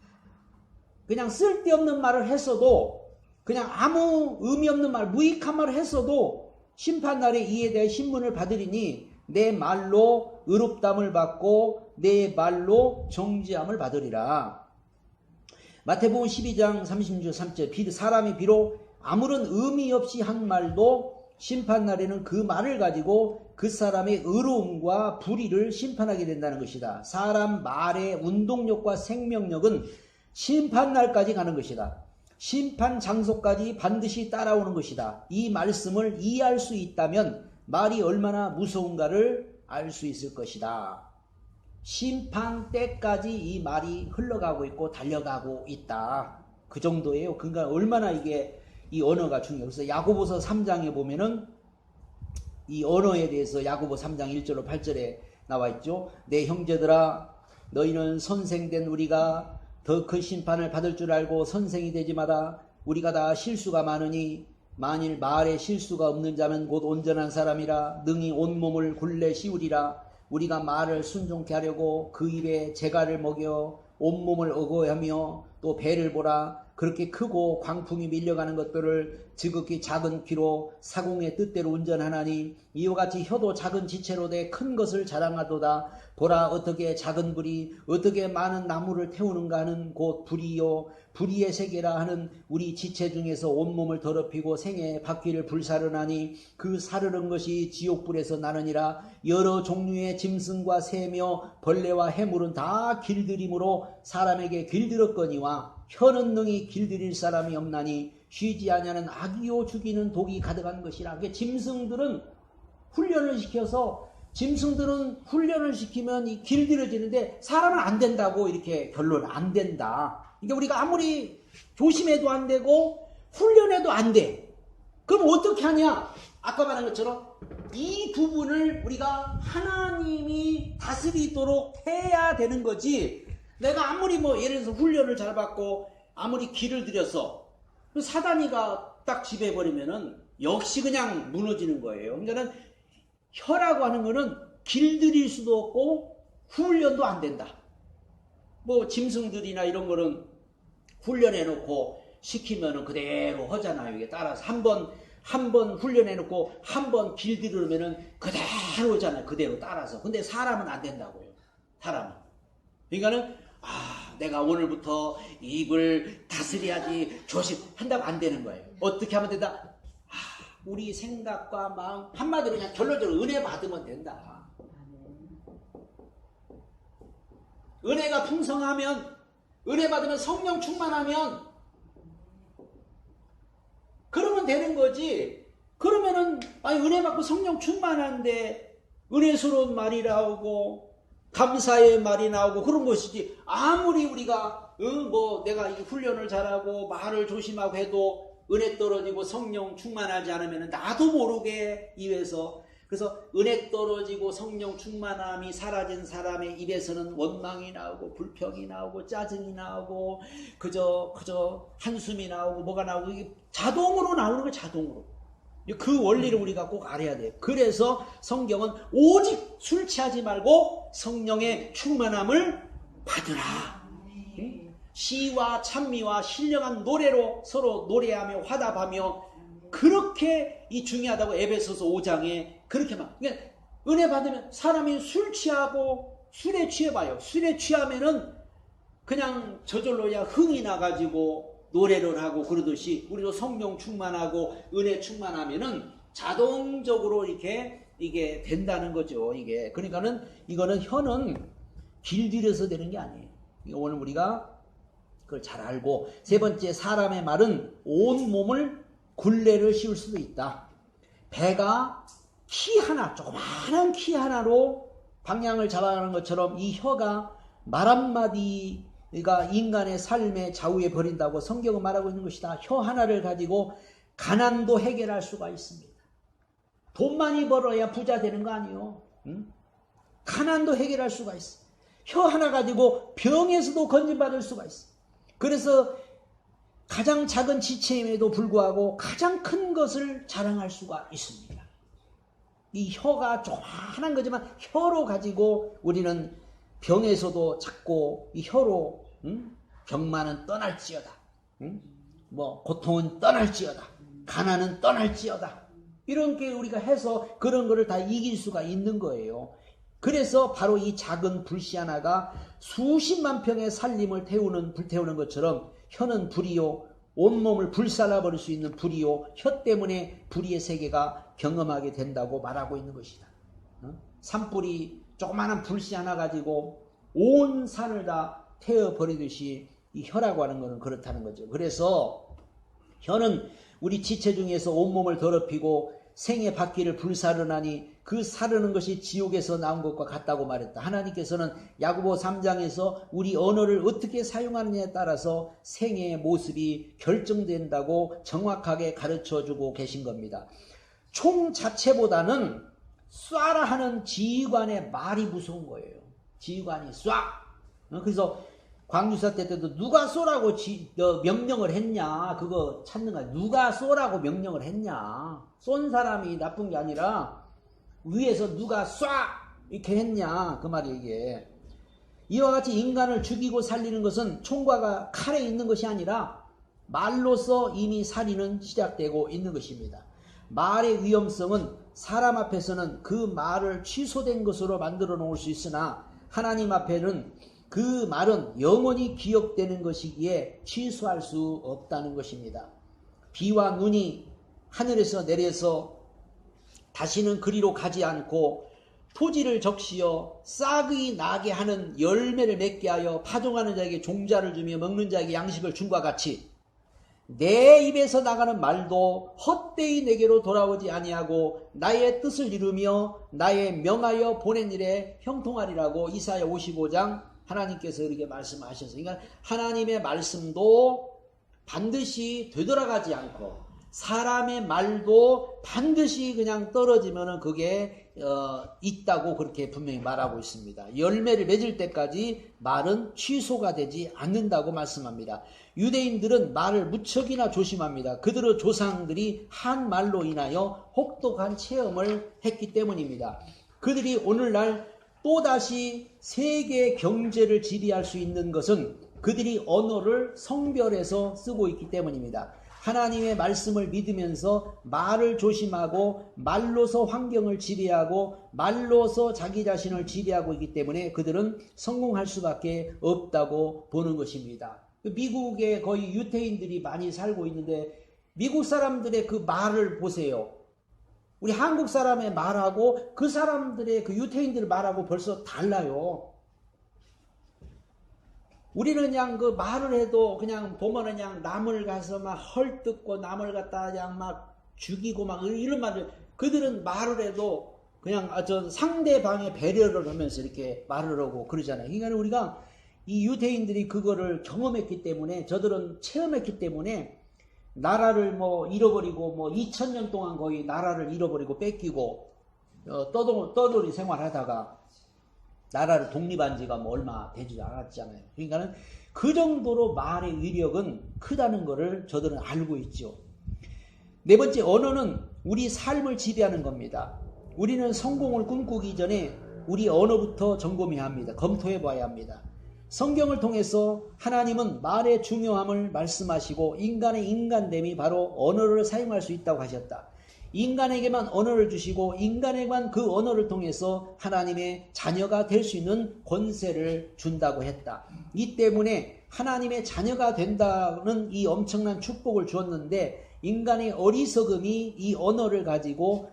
그냥 쓸데없는 말을 했어도 그냥 아무 의미 없는 말, 무익한 말을 했어도 심판날에 이에 대해 신문을 받으리니 내 말로 의롭담을 받고 내 말로 정죄함을 받으리라. 마태복음 12장 36절 3절 사람이 비록 아무런 의미 없이 한 말도 심판날에는 그 말을 가지고 그 사람의 의로움과 불의를 심판하게 된다는 것이다. 사람 말의 운동력과 생명력은 심판날까지 가는 것이다. 심판 장소까지 반드시 따라오는 것이다. 이 말씀을 이해할 수 있다면 말이 얼마나 무서운가를 알 수 있을 것이다. 심판 때까지 이 말이 흘러가고 있고 달려가고 있다. 그 정도예요. 그러니까 얼마나 이 언어가 중요해요. 그래서 야고보서 3장에 보면은 이 언어에 대해서 야고보 3장 1절로 8절에 나와 있죠. 내 형제들아 너희는 선생된 우리가 더 큰 심판을 받을 줄 알고 선생이 되지 마라. 우리가 다 실수가 많으니 만일 말에 실수가 없는 자면 곧 온전한 사람이라 능히 온몸을 굴레 씌우리라. 우리가 말을 순종케 하려고 그 입에 재갈을 먹여 온몸을 어거하며 또 배를 보라 그렇게 크고 광풍이 밀려가는 것들을 지극히 작은 귀로 사공의 뜻대로 운전하나니 이와 같이 혀도 작은 지체로 돼 큰 것을 자랑하도다. 보라 어떻게 작은 불이 어떻게 많은 나무를 태우는가 하는 곧 불이요 불의의 세계라 하는 우리 지체 중에서 온몸을 더럽히고 생의 바퀴를 불사르나니 그 사르는 것이 지옥불에서 나느니라. 여러 종류의 짐승과 새며 벌레와 해물은 다 길들임으로 사람에게 길들었거니와 혀는 능히 길들일 사람이 없나니 쉬지 아니하는 악이요 죽이는 독이 가득한 것이라. 짐승들은 훈련을 시켜서 짐승들은 훈련을 시키면 이 길들여지는데 사람은 안 된다고 이렇게 결론 안 된다. 그러니까 우리가 아무리 조심해도 안 되고 훈련해도 안 돼. 그럼 어떻게 하냐? 아까 말한 것처럼 이 부분을 우리가 하나님이 다스리도록 해야 되는 거지. 내가 아무리 예를 들어서 훈련을 잘 받고 아무리 기를 들여서 사단이가 딱 지배해버리면은 역시 그냥 무너지는 거예요. 그러니까는 혀라고 하는 거는 길들일 수도 없고 훈련도 안 된다. 짐승들이나 이런 거는 훈련해놓고 시키면은 그대로 하잖아요. 이게 따라서 한 번 훈련해놓고 한 번 길들이면은 그대로 하잖아요. 그대로 따라서. 근데 사람은 안 된다고요. 사람은. 그러니까는 내가 오늘부터 입을 다스려야지 조심한다고 안 되는 거예요. 어떻게 하면 된다? 우리 생각과 마음 한마디로 그냥 결론적으로 은혜 받으면 된다. 은혜가 풍성하면 은혜 받으면 성령 충만하면 그러면 되는 거지. 그러면은 은혜 받고 성령 충만한데 은혜스러운 말이 나오고 감사의 말이 나오고 그런 것이지. 아무리 우리가 내가 이 훈련을 잘하고 말을 조심하고 해도 은혜 떨어지고 성령 충만하지 않으면 나도 모르게 입에서 그래서 은혜 떨어지고 성령 충만함이 사라진 사람의 입에서는 원망이 나오고 불평이 나오고 짜증이 나오고 그저 한숨이 나오고 뭐가 나오고 이게 자동으로 나오는 거예요. 자동으로. 그 원리를 우리가 꼭 알아야 돼요. 그래서 성경은 오직 술 취하지 말고 성령의 충만함을 받으라. 시와 찬미와 신령한 노래로 서로 노래하며 화답하며 그렇게 이 중요하다고 에베소서 5장에 그렇게 그러니까 은혜 받으면 사람이 술 취하고 술에 취해봐요. 술에 취하면은 그냥 저절로 그냥 흥이 나가지고 노래를 하고 그러듯이 우리도 성령 충만하고 은혜 충만하면은 자동적으로 이게 된다는 거죠. 이게 그러니까는 이거는 혀는 길들여서 되는 게 아니에요. 오늘 우리가 그걸 잘 알고 세 번째 사람의 말은 온 몸을 굴레를 씌울 수도 있다. 배가 키 하나 조그마한 키 하나로 방향을 잡아가는 것처럼 이 혀가 말 한마디가 인간의 삶의 좌우에 버린다고 성경은 말하고 있는 것이다. 혀 하나를 가지고 가난도 해결할 수가 있습니다. 돈 많이 벌어야 부자 되는 거 아니에요. 가난도 해결할 수가 있어. 혀 하나 가지고 병에서도 건진받을 수가 있어. 그래서 가장 작은 지체임에도 불구하고 가장 큰 것을 자랑할 수가 있습니다. 이 혀가 조그만한 거지만 혀로 가지고 우리는 병에서도 작고 이 혀로 병만은 떠날지어다. 고통은 떠날지어다. 가난은 떠날지어다. 이런 게 우리가 해서 그런 거를 다 이길 수가 있는 거예요. 그래서 바로 이 작은 불씨 하나가 수십만 평의 살림을 불태우는 것처럼 혀는 불이요 온몸을 불살라버릴 수 있는 불이요 혀 때문에 불의의 세계가 경험하게 된다고 말하고 있는 것이다. 산불이 조그마한 불씨 하나 가지고 온 산을 다 태워버리듯이 이 혀라고 하는 것은 그렇다는 거죠. 그래서 혀는 우리 지체 중에서 온몸을 더럽히고 생의 바퀴를 불사르나니 그 사르는 것이 지옥에서 나온 것과 같다고 말했다. 하나님께서는 야고보 3장에서 우리 언어를 어떻게 사용하느냐에 따라서 생의 모습이 결정된다고 정확하게 가르쳐주고 계신 겁니다. 총 자체보다는 쏴라 하는 지휘관의 말이 무서운 거예요. 지휘관이 쏴. 그래서 광주사 때도 누가 쏘라고 명령을 했냐. 그거 찾는 거야. 누가 쏘라고 명령을 했냐. 쏜 사람이 나쁜 게 아니라 위에서 누가 쏴 이렇게 했냐 그 말이 이게. 이와 같이 인간을 죽이고 살리는 것은 총과 칼에 있는 것이 아니라 말로서 이미 살인은 시작되고 있는 것입니다. 말의 위험성은 사람 앞에서는 그 말을 취소된 것으로 만들어 놓을 수 있으나 하나님 앞에는 그 말은 영원히 기억되는 것이기에 취소할 수 없다는 것입니다. 비와 눈이 하늘에서 내려서 다시는 그리로 가지 않고 토지를 적시어 싹이 나게 하는 열매를 맺게 하여 파종하는 자에게 종자를 주며 먹는 자에게 양식을 줌과 같이 내 입에서 나가는 말도 헛되이 내게로 돌아오지 아니하고 나의 뜻을 이루며 나의 명하여 보낸 일에 형통하리라고 이사야 55장 하나님께서 이렇게 말씀하셔서, 그러니까 하나님의 말씀도 반드시 되돌아가지 않고 사람의 말도 반드시 그냥 떨어지면은 그게 있다고 그렇게 분명히 말하고 있습니다. 열매를 맺을 때까지 말은 취소가 되지 않는다고 말씀합니다. 유대인들은 말을 무척이나 조심합니다. 그들의 조상들이 한 말로 인하여 혹독한 체험을 했기 때문입니다. 그들이 오늘날 또다시 세계 경제를 지배할 수 있는 것은 그들이 언어를 성별해서 쓰고 있기 때문입니다. 하나님의 말씀을 믿으면서 말을 조심하고 말로서 환경을 지배하고 말로서 자기 자신을 지배하고 있기 때문에 그들은 성공할 수밖에 없다고 보는 것입니다. 미국에 거의 유태인들이 많이 살고 있는데 미국 사람들의 그 말을 보세요. 우리 한국 사람의 말하고 그 사람들의 그 유태인들 말하고 벌써 달라요. 우리는 그냥 그 말을 해도 그냥 보면은 그냥 남을 가서 막 헐뜯고 남을 갖다 그냥 막 죽이고 막 이런 말을, 그들은 말을 해도 그냥 저 상대방의 배려를 하면서 이렇게 말을 하고 그러잖아요. 그러니까 우리가 이 유태인들이 그거를 경험했기 때문에, 저들은 체험했기 때문에 나라를 뭐 잃어버리고 뭐 2000년 동안 거의 나라를 잃어버리고 뺏기고 떠돌이 생활하다가 나라를 독립한 지가 뭐 얼마 되지 않았잖아요. 그러니까는 그 정도로 말의 위력은 크다는 것을 저들은 알고 있죠. 네 번째, 언어는 우리 삶을 지배하는 겁니다. 우리는 성공을 꿈꾸기 전에 우리 언어부터 점검해야 합니다. 검토해 봐야 합니다. 성경을 통해서 하나님은 말의 중요함을 말씀하시고 인간의 인간됨이 바로 언어를 사용할 수 있다고 하셨다. 인간에게만 언어를 주시고 인간에게만 그 언어를 통해서 하나님의 자녀가 될 수 있는 권세를 준다고 했다. 이 때문에 하나님의 자녀가 된다는 이 엄청난 축복을 주었는데 인간의 어리석음이 이 언어를 가지고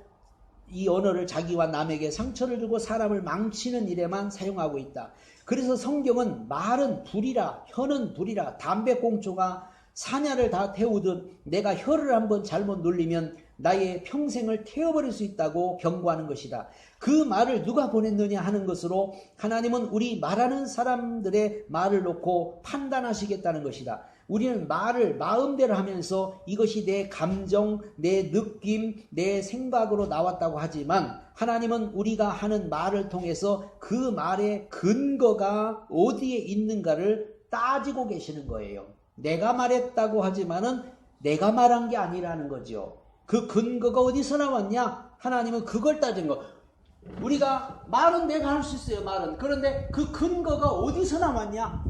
이 언어를 자기와 남에게 상처를 주고 사람을 망치는 일에만 사용하고 있다. 그래서 성경은 말은 불이라, 혀는 불이라, 담배꽁초가 사냐를 다 태우듯 내가 혀를 한번 잘못 눌리면 나의 평생을 태워버릴 수 있다고 경고하는 것이다. 그 말을 누가 보냈느냐 하는 것으로 하나님은 우리 말하는 사람들의 말을 놓고 판단하시겠다는 것이다. 우리는 말을 마음대로 하면서 이것이 내 감정, 내 느낌, 내 생각으로 나왔다고 하지만 하나님은 우리가 하는 말을 통해서 그 말의 근거가 어디에 있는가를 따지고 계시는 거예요. 내가 말했다고 하지만은 내가 말한 게 아니라는 거죠. 그 근거가 어디서 나왔냐? 하나님은 그걸 따진 거. 우리가 말은 내가 할 수 있어요, 말은. 그런데 그 근거가 어디서 나왔냐?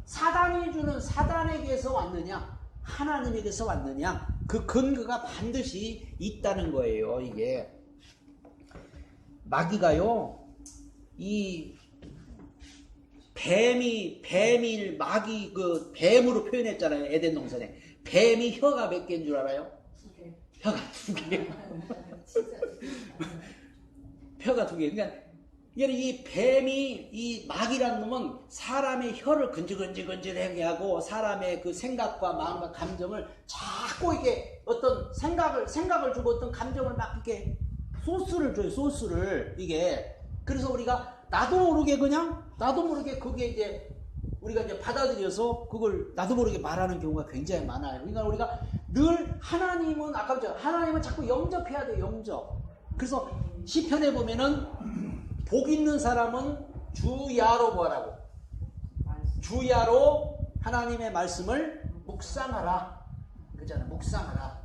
사단이 주는, 사단에게서 왔느냐? 하나님에게서 왔느냐? 그 근거가 반드시 있다는 거예요, 이게. 마귀가요, 이 마귀 그 뱀으로 표현했잖아요, 에덴 동산에. 뱀이 혀가 몇 개인 줄 알아요? 혀가 2개. 혀가 2개. 그러니까 이 뱀이, 이 마귀라는 놈은 사람의 혀를 근질근질근질하게 하고 사람의 그 생각과 마음과 감정을 자꾸 이게 어떤 생각을 주고 어떤 감정을 막 이렇게 소스를 줘요, 소스를. 이게. 그래서 우리가 나도 모르게 그게 이제 우리가 이제 받아들여서 그걸 나도 모르게 말하는 경우가 굉장히 많아요. 그러니까 우리가 늘 하나님은 하나님은 자꾸 영접해야 돼요. 영접. 그래서 시편에 보면은 복 있는 사람은 주야로 뭐하라고? 주야로 하나님의 말씀을 묵상하라. 그잖아요. 묵상하라.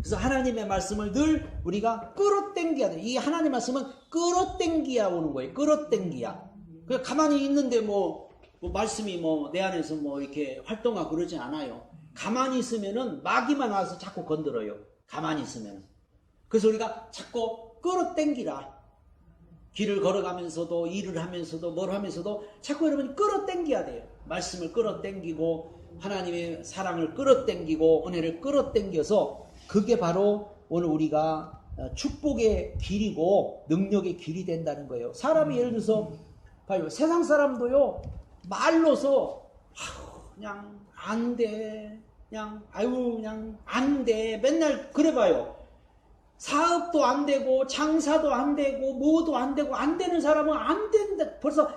그래서 하나님의 말씀을 늘 우리가 끌어당겨야 돼. 이 하나님의 말씀은 끌어당겨야 오는 거예요. 끌어당겨야. 그냥 가만히 있는데 말씀이 내 안에서 이렇게 활동하고 그러지 않아요. 가만히 있으면은 마귀만 와서 자꾸 건드려요. 가만히 있으면. 그래서 우리가 자꾸 끌어당기라. 길을 걸어가면서도 일을 하면서도 뭘 하면서도 자꾸 여러분이 끌어당겨야 돼요. 말씀을 끌어당기고 하나님의 사랑을 끌어당기고 은혜를 끌어당겨서 그게 바로 오늘 우리가 축복의 길이고 능력의 길이 된다는 거예요. 사람이 예를 들어서 봐요. 세상 사람도요. 말로서 그냥 안 돼. 그냥 안 돼. 맨날 그래 봐요. 사업도 안 되고 장사도 안 되고 뭐도 안 되고 안 되는 사람은 안 된다. 벌써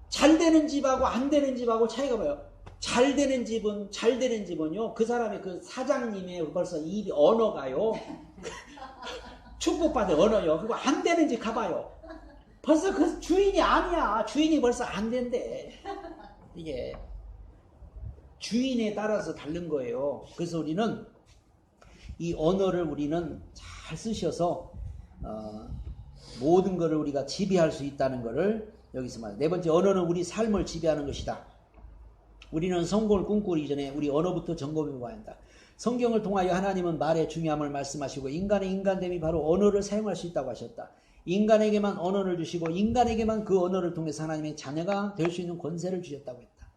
잘 되는 집하고 안 되는 집하고 차이가 봐요. 잘 되는 집은요. 그 사람의 그 사장님의 벌써 입이 언어가요. 축복받은 언어요. 그리고 안 되는 집 가봐요. 벌써 그 주인이 아니야. 주인이 벌써 안 된대. 이게 주인에 따라서 다른 거예요. 그래서 우리는 이 언어를 우리는 잘 쓰셔서 모든 것을 우리가 지배할 수 있다는 것을 여기서 말해요. 네 번째, 언어는 우리 삶을 지배하는 것이다. 우리는 성공을 꿈꾸기 전에 우리 언어부터 점검해 봐야 한다. 성경을 통하여 하나님은 말의 중요함을 말씀하시고 인간의 인간됨이 바로 언어를 사용할 수 있다고 하셨다. 인간에게만 언어를 주시고 인간에게만 그 언어를 통해서 하나님의 자녀가 될 수 있는 권세를 주셨다고 했다.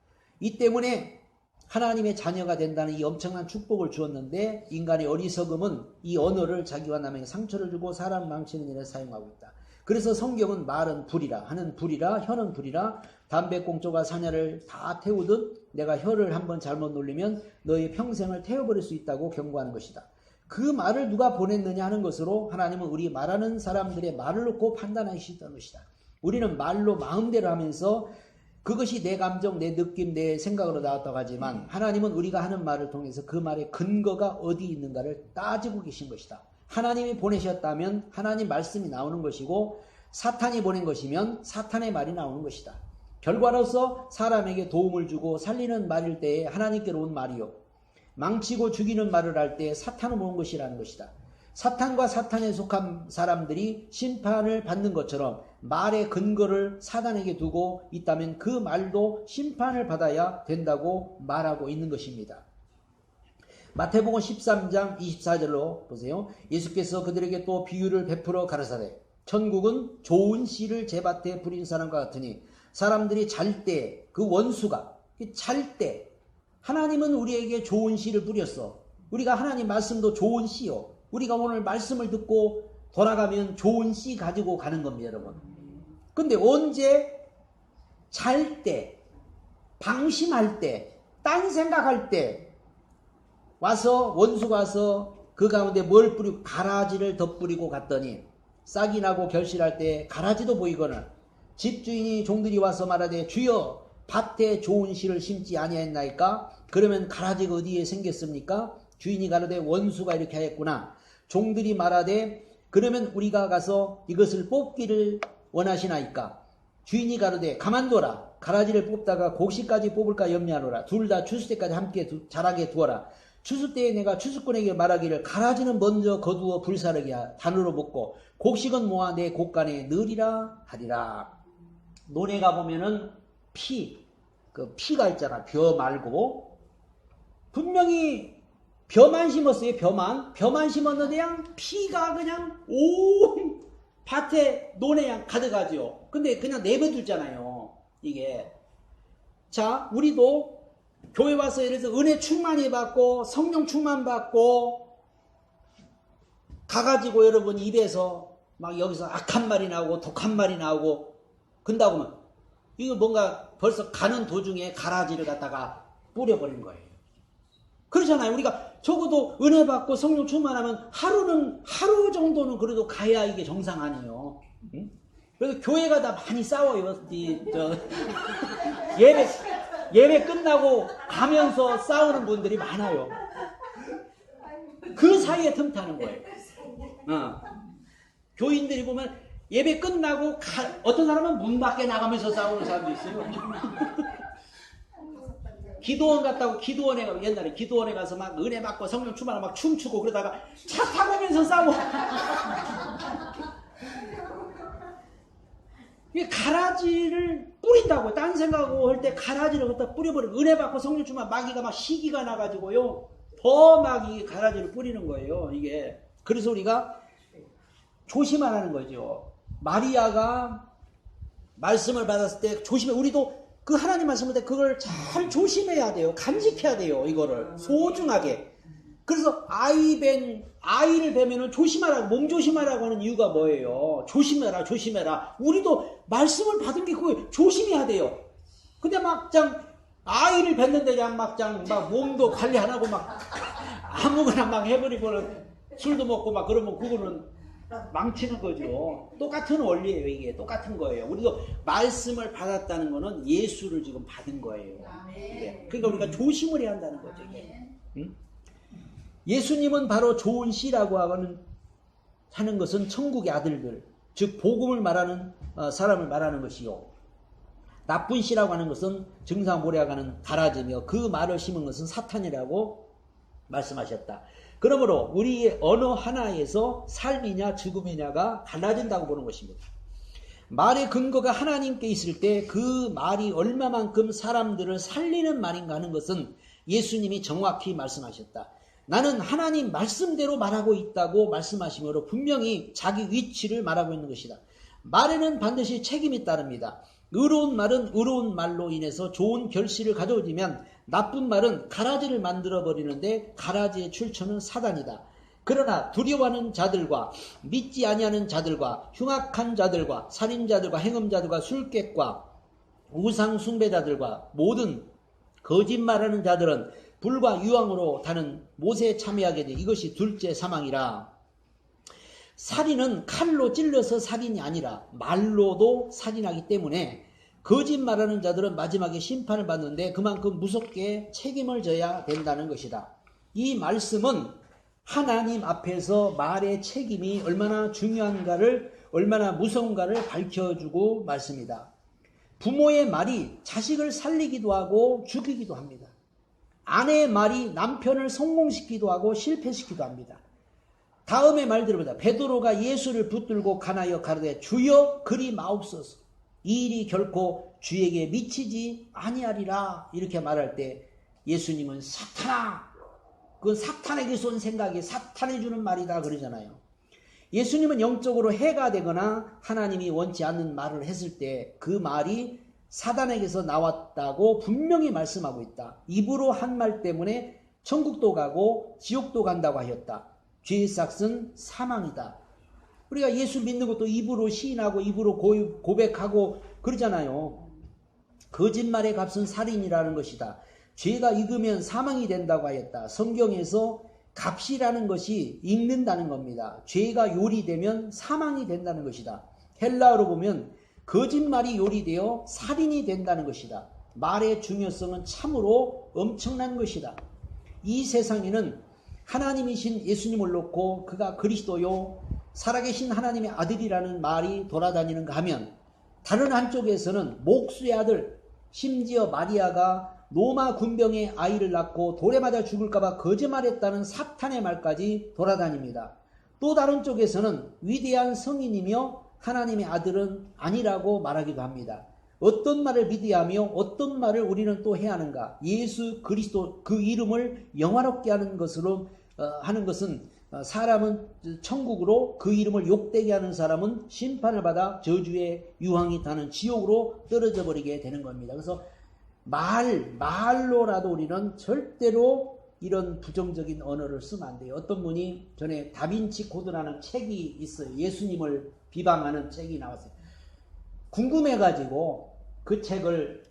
이 때문에 하나님의 자녀가 된다는 이 엄청난 축복을 주었는데 인간의 어리석음은 이 언어를 자기와 남에게 상처를 주고 사람 망치는 일에 사용하고 있다. 그래서 성경은 말은 불이라, 하는 불이라, 혀는 불이라, 담배꽁초가 사냐를 다 태우듯 내가 혀를 한번 잘못 놀리면 너의 평생을 태워버릴 수 있다고 경고하는 것이다. 그 말을 누가 보냈느냐 하는 것으로 하나님은 우리 말하는 사람들의 말을 놓고 판단하기 쉽다는 것이다. 우리는 말로 마음대로 하면서 그것이 내 감정, 내 느낌, 내 생각으로 나왔다고 하지만 하나님은 우리가 하는 말을 통해서 그 말의 근거가 어디 있는가를 따지고 계신 것이다. 하나님이 보내셨다면 하나님 말씀이 나오는 것이고 사탄이 보낸 것이면 사탄의 말이 나오는 것이다. 결과로서 사람에게 도움을 주고 살리는 말일 때에 하나님께로 온 말이요. 망치고 죽이는 말을 할 때 사탄을 모은 것이라는 것이다. 사탄과 사탄에 속한 사람들이 심판을 받는 것처럼 말의 근거를 사단에게 두고 있다면 그 말도 심판을 받아야 된다고 말하고 있는 것입니다. 마태복음 13장 24절로 보세요. 예수께서 그들에게 또 비유를 베풀어 가르사대 천국은 좋은 씨를 제밭에 뿌린 사람과 같으니 사람들이 잘 때 그 원수가 잘 때 하나님은 우리에게 좋은 씨를 뿌렸어. 우리가 하나님 말씀도 좋은 씨요. 우리가 오늘 말씀을 듣고 돌아가면 좋은 씨 가지고 가는 겁니다, 여러분. 근데 언제 잘 때, 방심할 때, 딴 생각할 때 와서 원수가 와서 그 가운데 뭘 뿌리고 가라지를 덧뿌리고 갔더니 싹이 나고 결실할 때 가라지도 보이거늘 집주인이 종들이 와서 말하되 주여 밭에 좋은 씨를 심지 아니하였나이까? 그러면 가라지가 어디에 생겼습니까? 주인이 가라되 원수가 이렇게 하였구나. 종들이 말하되 그러면 우리가 가서 이것을 뽑기를 원하시나이까? 주인이 가라되 가만둬라. 가라지를 뽑다가 곡식까지 뽑을까 염려하노라. 둘 다 추수 때까지 함께 자라게 두어라. 추수 때에 내가 추수꾼에게 말하기를 가라지는 먼저 거두어 불사르게 단으로 볶고 곡식은 모아 내 곡간에 넣으리라 하리라. 논에 가보면은 그 피가 있잖아. 벼 말고 분명히 벼만 심었어요. 벼만 심었는데 그냥 피가 그냥 온 밭에 논에 그냥 가득하죠. 근데 그냥 내버려두잖아요. 이게 자 우리도 교회 와서 예를 들어서 은혜 충만히 받고 성령 충만 받고 가가지고 여러분 입에서 막 여기서 악한 말이 나오고 독한 말이 나오고 근다고 하면 이거 뭔가 벌써 가는 도중에 가라지를 갖다가 뿌려버린 거예요. 그렇잖아요. 우리가 적어도 은혜 받고 성령 충만하면 하루 정도는 그래도 가야 이게 정상 아니에요. 응? 그래서 교회가 다 많이 싸워요. 예배 끝나고 가면서 싸우는 분들이 많아요. 그 사이에 틈타는 거예요. 교인들이 보면 예배 끝나고 어떤 사람은 문 밖에 나가면서 싸우는 사람도 있어요. 기도원 갔다고 기도원에 가면 옛날에 기도원에 가서 막 은혜 받고 성령 충만하고 막 춤추고 그러다가 차 타고 오면서 싸워. 이게 가라지를 뿌린다고. 딴 생각하고 할 때 가라지를 갖다 뿌려버리고 은혜 받고 성령 충만 마귀가 막 시기가 나가지고요. 더 막 이 가라지를 뿌리는 거예요. 이게. 그래서 우리가 조심하라는 거죠. 마리아가 말씀을 받았을 때 조심해. 우리도 그 하나님 말씀을 때 그걸 잘 조심해야 돼요. 간직해야 돼요. 이거를 소중하게. 그래서 아이를 뵈면은 조심하라고, 몸 조심하라고 하는 이유가 뭐예요? 조심해라, 조심해라. 우리도 말씀을 받은 게 그거 조심해야 돼요. 근데 막장 아이를 뵀는데 그냥 막장 막 몸도 관리 안 하고 막 아무거나 막 해버리고는 술도 먹고 막 그러면 그거는 망치는 거죠. 똑같은 원리예요. 이게 똑같은 거예요. 우리도 말씀을 받았다는 거는 예수를 지금 받은 거예요. 네. 그러니까 우리가 조심을 해야 한다는 거죠. 이게. 응? 예수님은 바로 좋은 씨라고 하는 것은 천국의 아들들, 즉 복음을 말하는 사람을 말하는 것이요. 나쁜 씨라고 하는 것은 증상모략하는 가라지며 그 말을 심은 것은 사탄이라고 말씀하셨다. 그러므로 우리의 언어 하나에서 삶이냐 죽음이냐가 달라진다고 보는 것입니다. 말의 근거가 하나님께 있을 때 그 말이 얼마만큼 사람들을 살리는 말인가 하는 것은 예수님이 정확히 말씀하셨다. 나는 하나님 말씀대로 말하고 있다고 말씀하시므로 분명히 자기 위치를 말하고 있는 것이다. 말에는 반드시 책임이 따릅니다. 의로운 말은 의로운 말로 인해서 좋은 결실을 가져오지만 나쁜 말은 가라지를 만들어버리는데 가라지의 출처는 사단이다. 그러나 두려워하는 자들과 믿지 아니하는 자들과 흉악한 자들과 살인자들과 행음자들과 술객과 우상 숭배자들과 모든 거짓말하는 자들은 불과 유황으로 타는 못에 참여하게 돼. 이것이 둘째 사망이라. 살인은 칼로 찔러서 살인이 아니라 말로도 살인하기 때문에 거짓말하는 자들은 마지막에 심판을 받는데 그만큼 무섭게 책임을 져야 된다는 것이다. 이 말씀은 하나님 앞에서 말의 책임이 얼마나 중요한가를, 얼마나 무서운가를 밝혀주고 말씀이다. 부모의 말이 자식을 살리기도 하고 죽이기도 합니다. 아내의 말이 남편을 성공시키기도 하고 실패시키기도 합니다. 다음의 말 들어보자. 베드로가 예수를 붙들고 가나여 가로되 주여 그리 마옵소서. 이 일이 결코 주에게 미치지 아니하리라. 이렇게 말할 때 예수님은 사탄아, 그건 사탄에게 쏜 생각이 사탄이 주는 말이다 그러잖아요. 예수님은 영적으로 해가 되거나 하나님이 원치 않는 말을 했을 때 그 말이 사단에게서 나왔다고 분명히 말씀하고 있다. 입으로 한 말 때문에 천국도 가고 지옥도 간다고 하였다. 죄의 삭은 사망이다. 우리가 예수 믿는 것도 입으로 시인하고 입으로 고백하고 그러잖아요. 거짓말의 값은 살인이라는 것이다. 죄가 익으면 사망이 된다고 하였다. 성경에서 값이라는 것이 익는다는 겁니다. 죄가 요리되면 사망이 된다는 것이다. 헬라어로 보면 거짓말이 요리되어 살인이 된다는 것이다. 말의 중요성은 참으로 엄청난 것이다. 이 세상에는 하나님이신 예수님을 놓고 그가 그리스도요 살아계신 하나님의 아들이라는 말이 돌아다니는가 하면 다른 한쪽에서는 목수의 아들, 심지어 마리아가 로마 군병의 아이를 낳고 돌에 맞아 죽을까봐 거짓말했다는 사탄의 말까지 돌아다닙니다. 또 다른 쪽에서는 위대한 성인이며 하나님의 아들은 아니라고 말하기도 합니다. 어떤 말을 믿어야 하며 어떤 말을 우리는 또 해야 하는가? 예수 그리스도 그 이름을 영화롭게 하는 것으로 하는 것은 사람은 천국으로, 그 이름을 욕되게 하는 사람은 심판을 받아 저주의 유황이 타는 지옥으로 떨어져 버리게 되는 겁니다. 그래서 말로라도 우리는 절대로 이런 부정적인 언어를 쓰면 안 돼요. 어떤 분이 전에 다빈치 코드라는 책이 있어요. 예수님을 비방하는 책이 나왔어요. 궁금해가지고 그 책을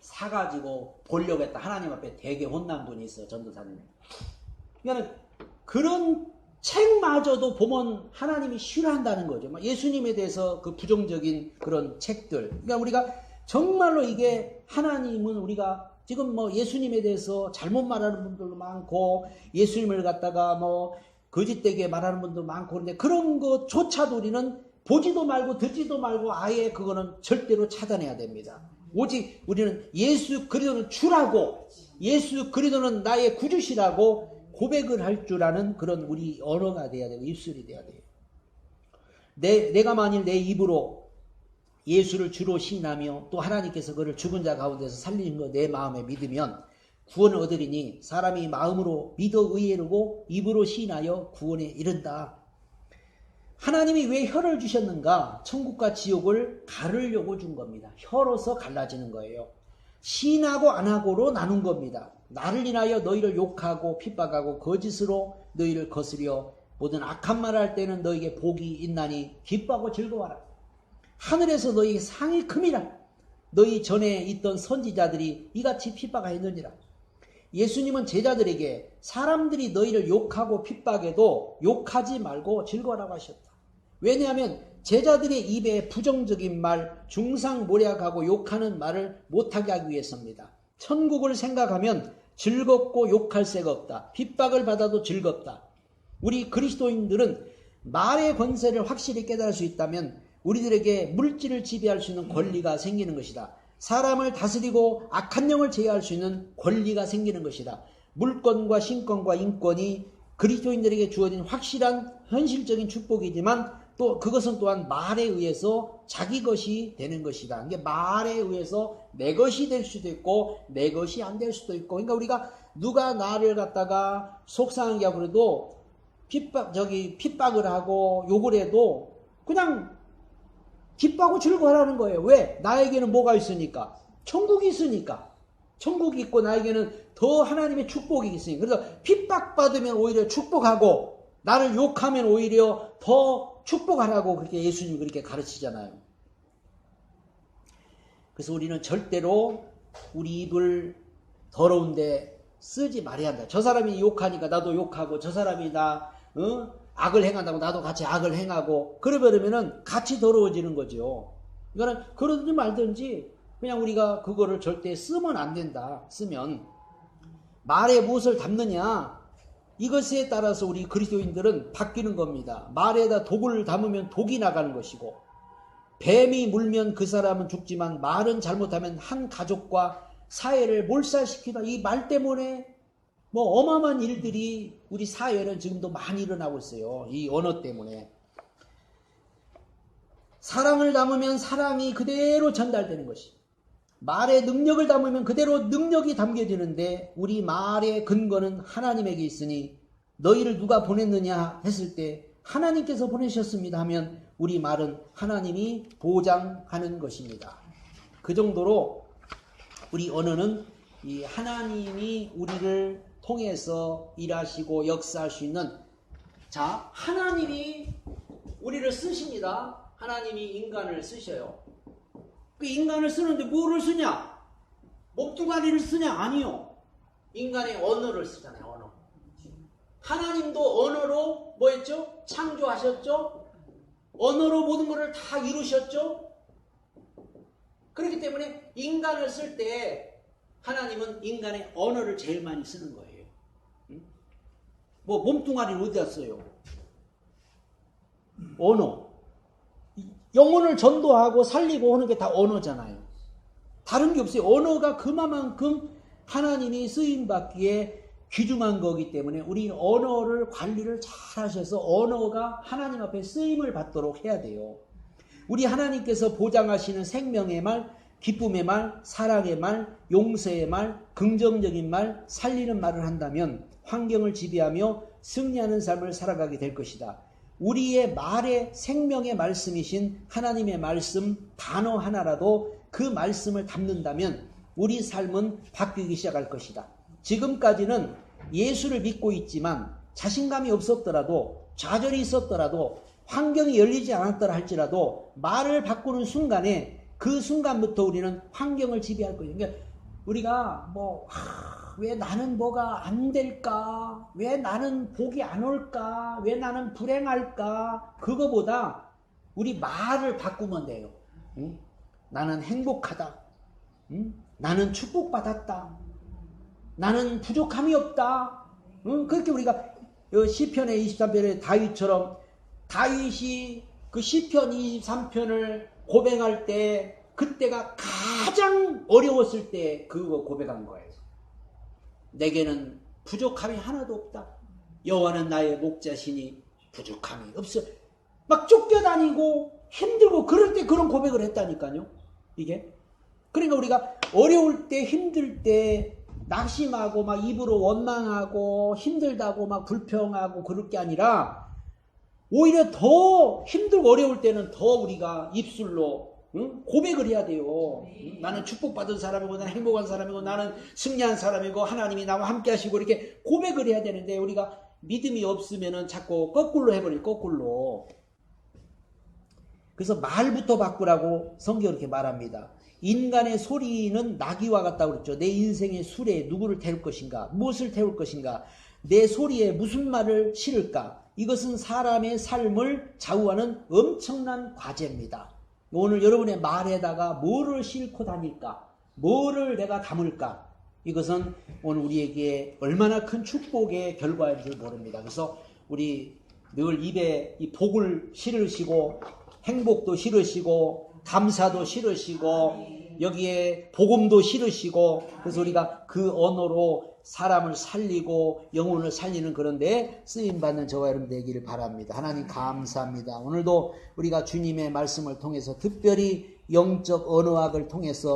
사가지고 보려고 했다. 하나님 앞에 되게 혼난 분이 있어요. 전도사님. 그러니까 그런 책마저도 보면 하나님이 싫어한다는 거죠. 예수님에 대해서 그 부정적인 그런 책들. 그러니까 우리가 정말로 이게 하나님은 우리가 지금 예수님에 대해서 잘못 말하는 분들도 많고 예수님을 갖다가 거짓되게 말하는 분도 많고 그런데 그런 것조차도 우리는 보지도 말고 듣지도 말고 아예 그거는 절대로 차단해야 됩니다. 오직 우리는 예수 그리스도는 주라고, 예수 그리스도는 나의 구주시라고 고백을 할 줄 아는 그런 우리 언어가 돼야 되고 입술이 돼야 돼요. 내가 만일 내 입으로 예수를 주로 시인하며 또 하나님께서 그를 죽은 자 가운데서 살리신 거 내 마음에 믿으면 구원을 얻으리니 사람이 마음으로 믿어 의에르고 입으로 시인하여 구원에 이른다. 하나님이 왜 혀를 주셨는가? 천국과 지옥을 가르려고 준 겁니다. 혀로서 갈라지는 거예요. 시인하고 안 하고로 나눈 겁니다. 나를 인하여 너희를 욕하고 핍박하고 거짓으로 너희를 거스려 모든 악한 말을 할 때는 너희에게 복이 있나니 기뻐하고 즐거워하라. 하늘에서 너희에게 상이 큼이라. 너희 전에 있던 선지자들이 이같이 핍박하였느니라. 예수님은 제자들에게 사람들이 너희를 욕하고 핍박해도 욕하지 말고 즐거워하라고 하셨다. 왜냐하면 제자들의 입에 부정적인 말, 중상모략하고 욕하는 말을 못하게 하기 위해서입니다. 천국을 생각하면 즐겁고 욕할 새가 없다. 핍박을 받아도 즐겁다. 우리 그리스도인들은 말의 권세를 확실히 깨달을 수 있다면 우리들에게 물질을 지배할 수 있는 권리가 생기는 것이다. 사람을 다스리고 악한 영을 제어할 수 있는 권리가 생기는 것이다. 물권과 신권과 인권이 그리스도인들에게 주어진 확실한 현실적인 축복이지만 또 그것은 또한 말에 의해서 자기 것이 되는 것이다. 이게 말에 의해서 내 것이 될 수도 있고 내 것이 안 될 수도 있고, 그러니까 우리가 누가 나를 갖다가 속상하게 하고 그래도 핍박을 하고 욕을 해도 그냥 기뻐하고 즐거워하라는 거예요. 왜? 나에게는 뭐가 있으니까? 천국이 있으니까. 천국이 있고 나에게는 더 하나님의 축복이 있으니까. 그래서 핍박받으면 오히려 축복하고 나를 욕하면 오히려 더 축복하라고 그렇게 예수님이 그렇게 가르치잖아요. 그래서 우리는 절대로 우리 입을 더러운데 쓰지 말아야 한다. 저 사람이 욕하니까 나도 욕하고 저 사람이 나 악을 행한다고 나도 같이 악을 행하고 그러면은 같이 더러워지는 거죠. 이거는 그러든지 말든지 그냥 우리가 그거를 절대 쓰면 안 된다. 쓰면 말에 무엇을 담느냐, 이것에 따라서 우리 그리스도인들은 바뀌는 겁니다. 말에다 독을 담으면 독이 나가는 것이고, 뱀이 물면 그 사람은 죽지만 말은 잘못하면 한 가족과 사회를 몰살시키다. 이 말 때문에 뭐 어마어마한 일들이 우리 사회에는 지금도 많이 일어나고 있어요. 이 언어 때문에. 사랑을 담으면 사랑이 그대로 전달되는 것이, 말의 능력을 담으면 그대로 능력이 담겨지는데 우리 말의 근거는 하나님에게 있으니 너희를 누가 보냈느냐 했을 때 하나님께서 보내셨습니다 하면 우리 말은 하나님이 보장하는 것입니다. 그 정도로 우리 언어는 이 하나님이 우리를 통해서 일하시고 역사할 수 있는, 자, 하나님이 우리를 쓰십니다. 하나님이 인간을 쓰셔요. 그 인간을 쓰는데 뭐를 쓰냐? 몸뚱아리를 쓰냐? 아니요. 인간의 언어를 쓰잖아요. 언어. 하나님도 언어로 뭐 했죠? 창조하셨죠? 언어로 모든 것을 다 이루셨죠? 그렇기 때문에 인간을 쓸 때 하나님은 인간의 언어를 제일 많이 쓰는 거예요. 뭐 몸뚱아리를 어디다 써요? 언어. 영혼을 전도하고 살리고 하는 게 다 언어잖아요. 다른 게 없어요. 언어가 그만큼 하나님이 쓰임받기에 귀중한 거기 때문에 우리 언어를 관리를 잘 하셔서 언어가 하나님 앞에 쓰임을 받도록 해야 돼요. 우리 하나님께서 보장하시는 생명의 말, 기쁨의 말, 사랑의 말, 용서의 말, 긍정적인 말, 살리는 말을 한다면 환경을 지배하며 승리하는 삶을 살아가게 될 것이다. 우리의 말의 생명의 말씀이신 하나님의 말씀 단어 하나라도 그 말씀을 담는다면 우리 삶은 바뀌기 시작할 것이다. 지금까지는 예수를 믿고 있지만 자신감이 없었더라도, 좌절이 있었더라도, 환경이 열리지 않았더라 할지라도 말을 바꾸는 순간에 그 순간부터 우리는 환경을 지배할 거예요. 그러니까 우리가 왜 나는 뭐가 안 될까? 왜 나는 복이 안 올까? 왜 나는 불행할까? 그거보다 우리 말을 바꾸면 돼요. 응? 나는 행복하다. 응? 나는 축복받았다. 나는 부족함이 없다. 응? 그렇게 우리가 시편의 23편의 다윗처럼, 다윗이 그 시편 23편을 고백할 때 그때가 가장 어려웠을 때 그거 고백한 거예요. 내게는 부족함이 하나도 없다. 여호와는 나의 목자시니 부족함이 없어. 막 쫓겨다니고 힘들고 그럴 때 그런 고백을 했다니까요. 이게. 그러니까 우리가 어려울 때 힘들 때 낙심하고 막 입으로 원망하고 힘들다고 막 불평하고 그럴 게 아니라 오히려 더 힘들고 어려울 때는 더 우리가 입술로 고백을 해야 돼요. 나는 축복받은 사람이고 나는 행복한 사람이고 나는 승리한 사람이고 하나님이 나와 함께 하시고 이렇게 고백을 해야 되는데 우리가 믿음이 없으면은 자꾸 거꾸로 해버려요. 거꾸로. 그래서 말부터 바꾸라고 성경은 이렇게 말합니다. 인간의 소리는 나귀와 같다고 그랬죠. 내 인생의 수레에 누구를 태울 것인가? 무엇을 태울 것인가? 내 소리에 무슨 말을 실을까? 이것은 사람의 삶을 좌우하는 엄청난 과제입니다. 오늘 여러분의 말에다가 뭐를 싣고 다닐까? 뭐를 내가 담을까? 이것은 오늘 우리에게 얼마나 큰 축복의 결과인지 모릅니다. 그래서 우리 늘 입에 이 복을 실으시고 행복도 실으시고 감사도 실으시고 여기에 복음도 실으시고 그래서 우리가 그 언어로 사람을 살리고 영혼을 살리는 그런 데 쓰임받는 저와 여러분 되기를 바랍니다. 하나님 감사합니다. 오늘도 우리가 주님의 말씀을 통해서 특별히 영적 언어학을 통해서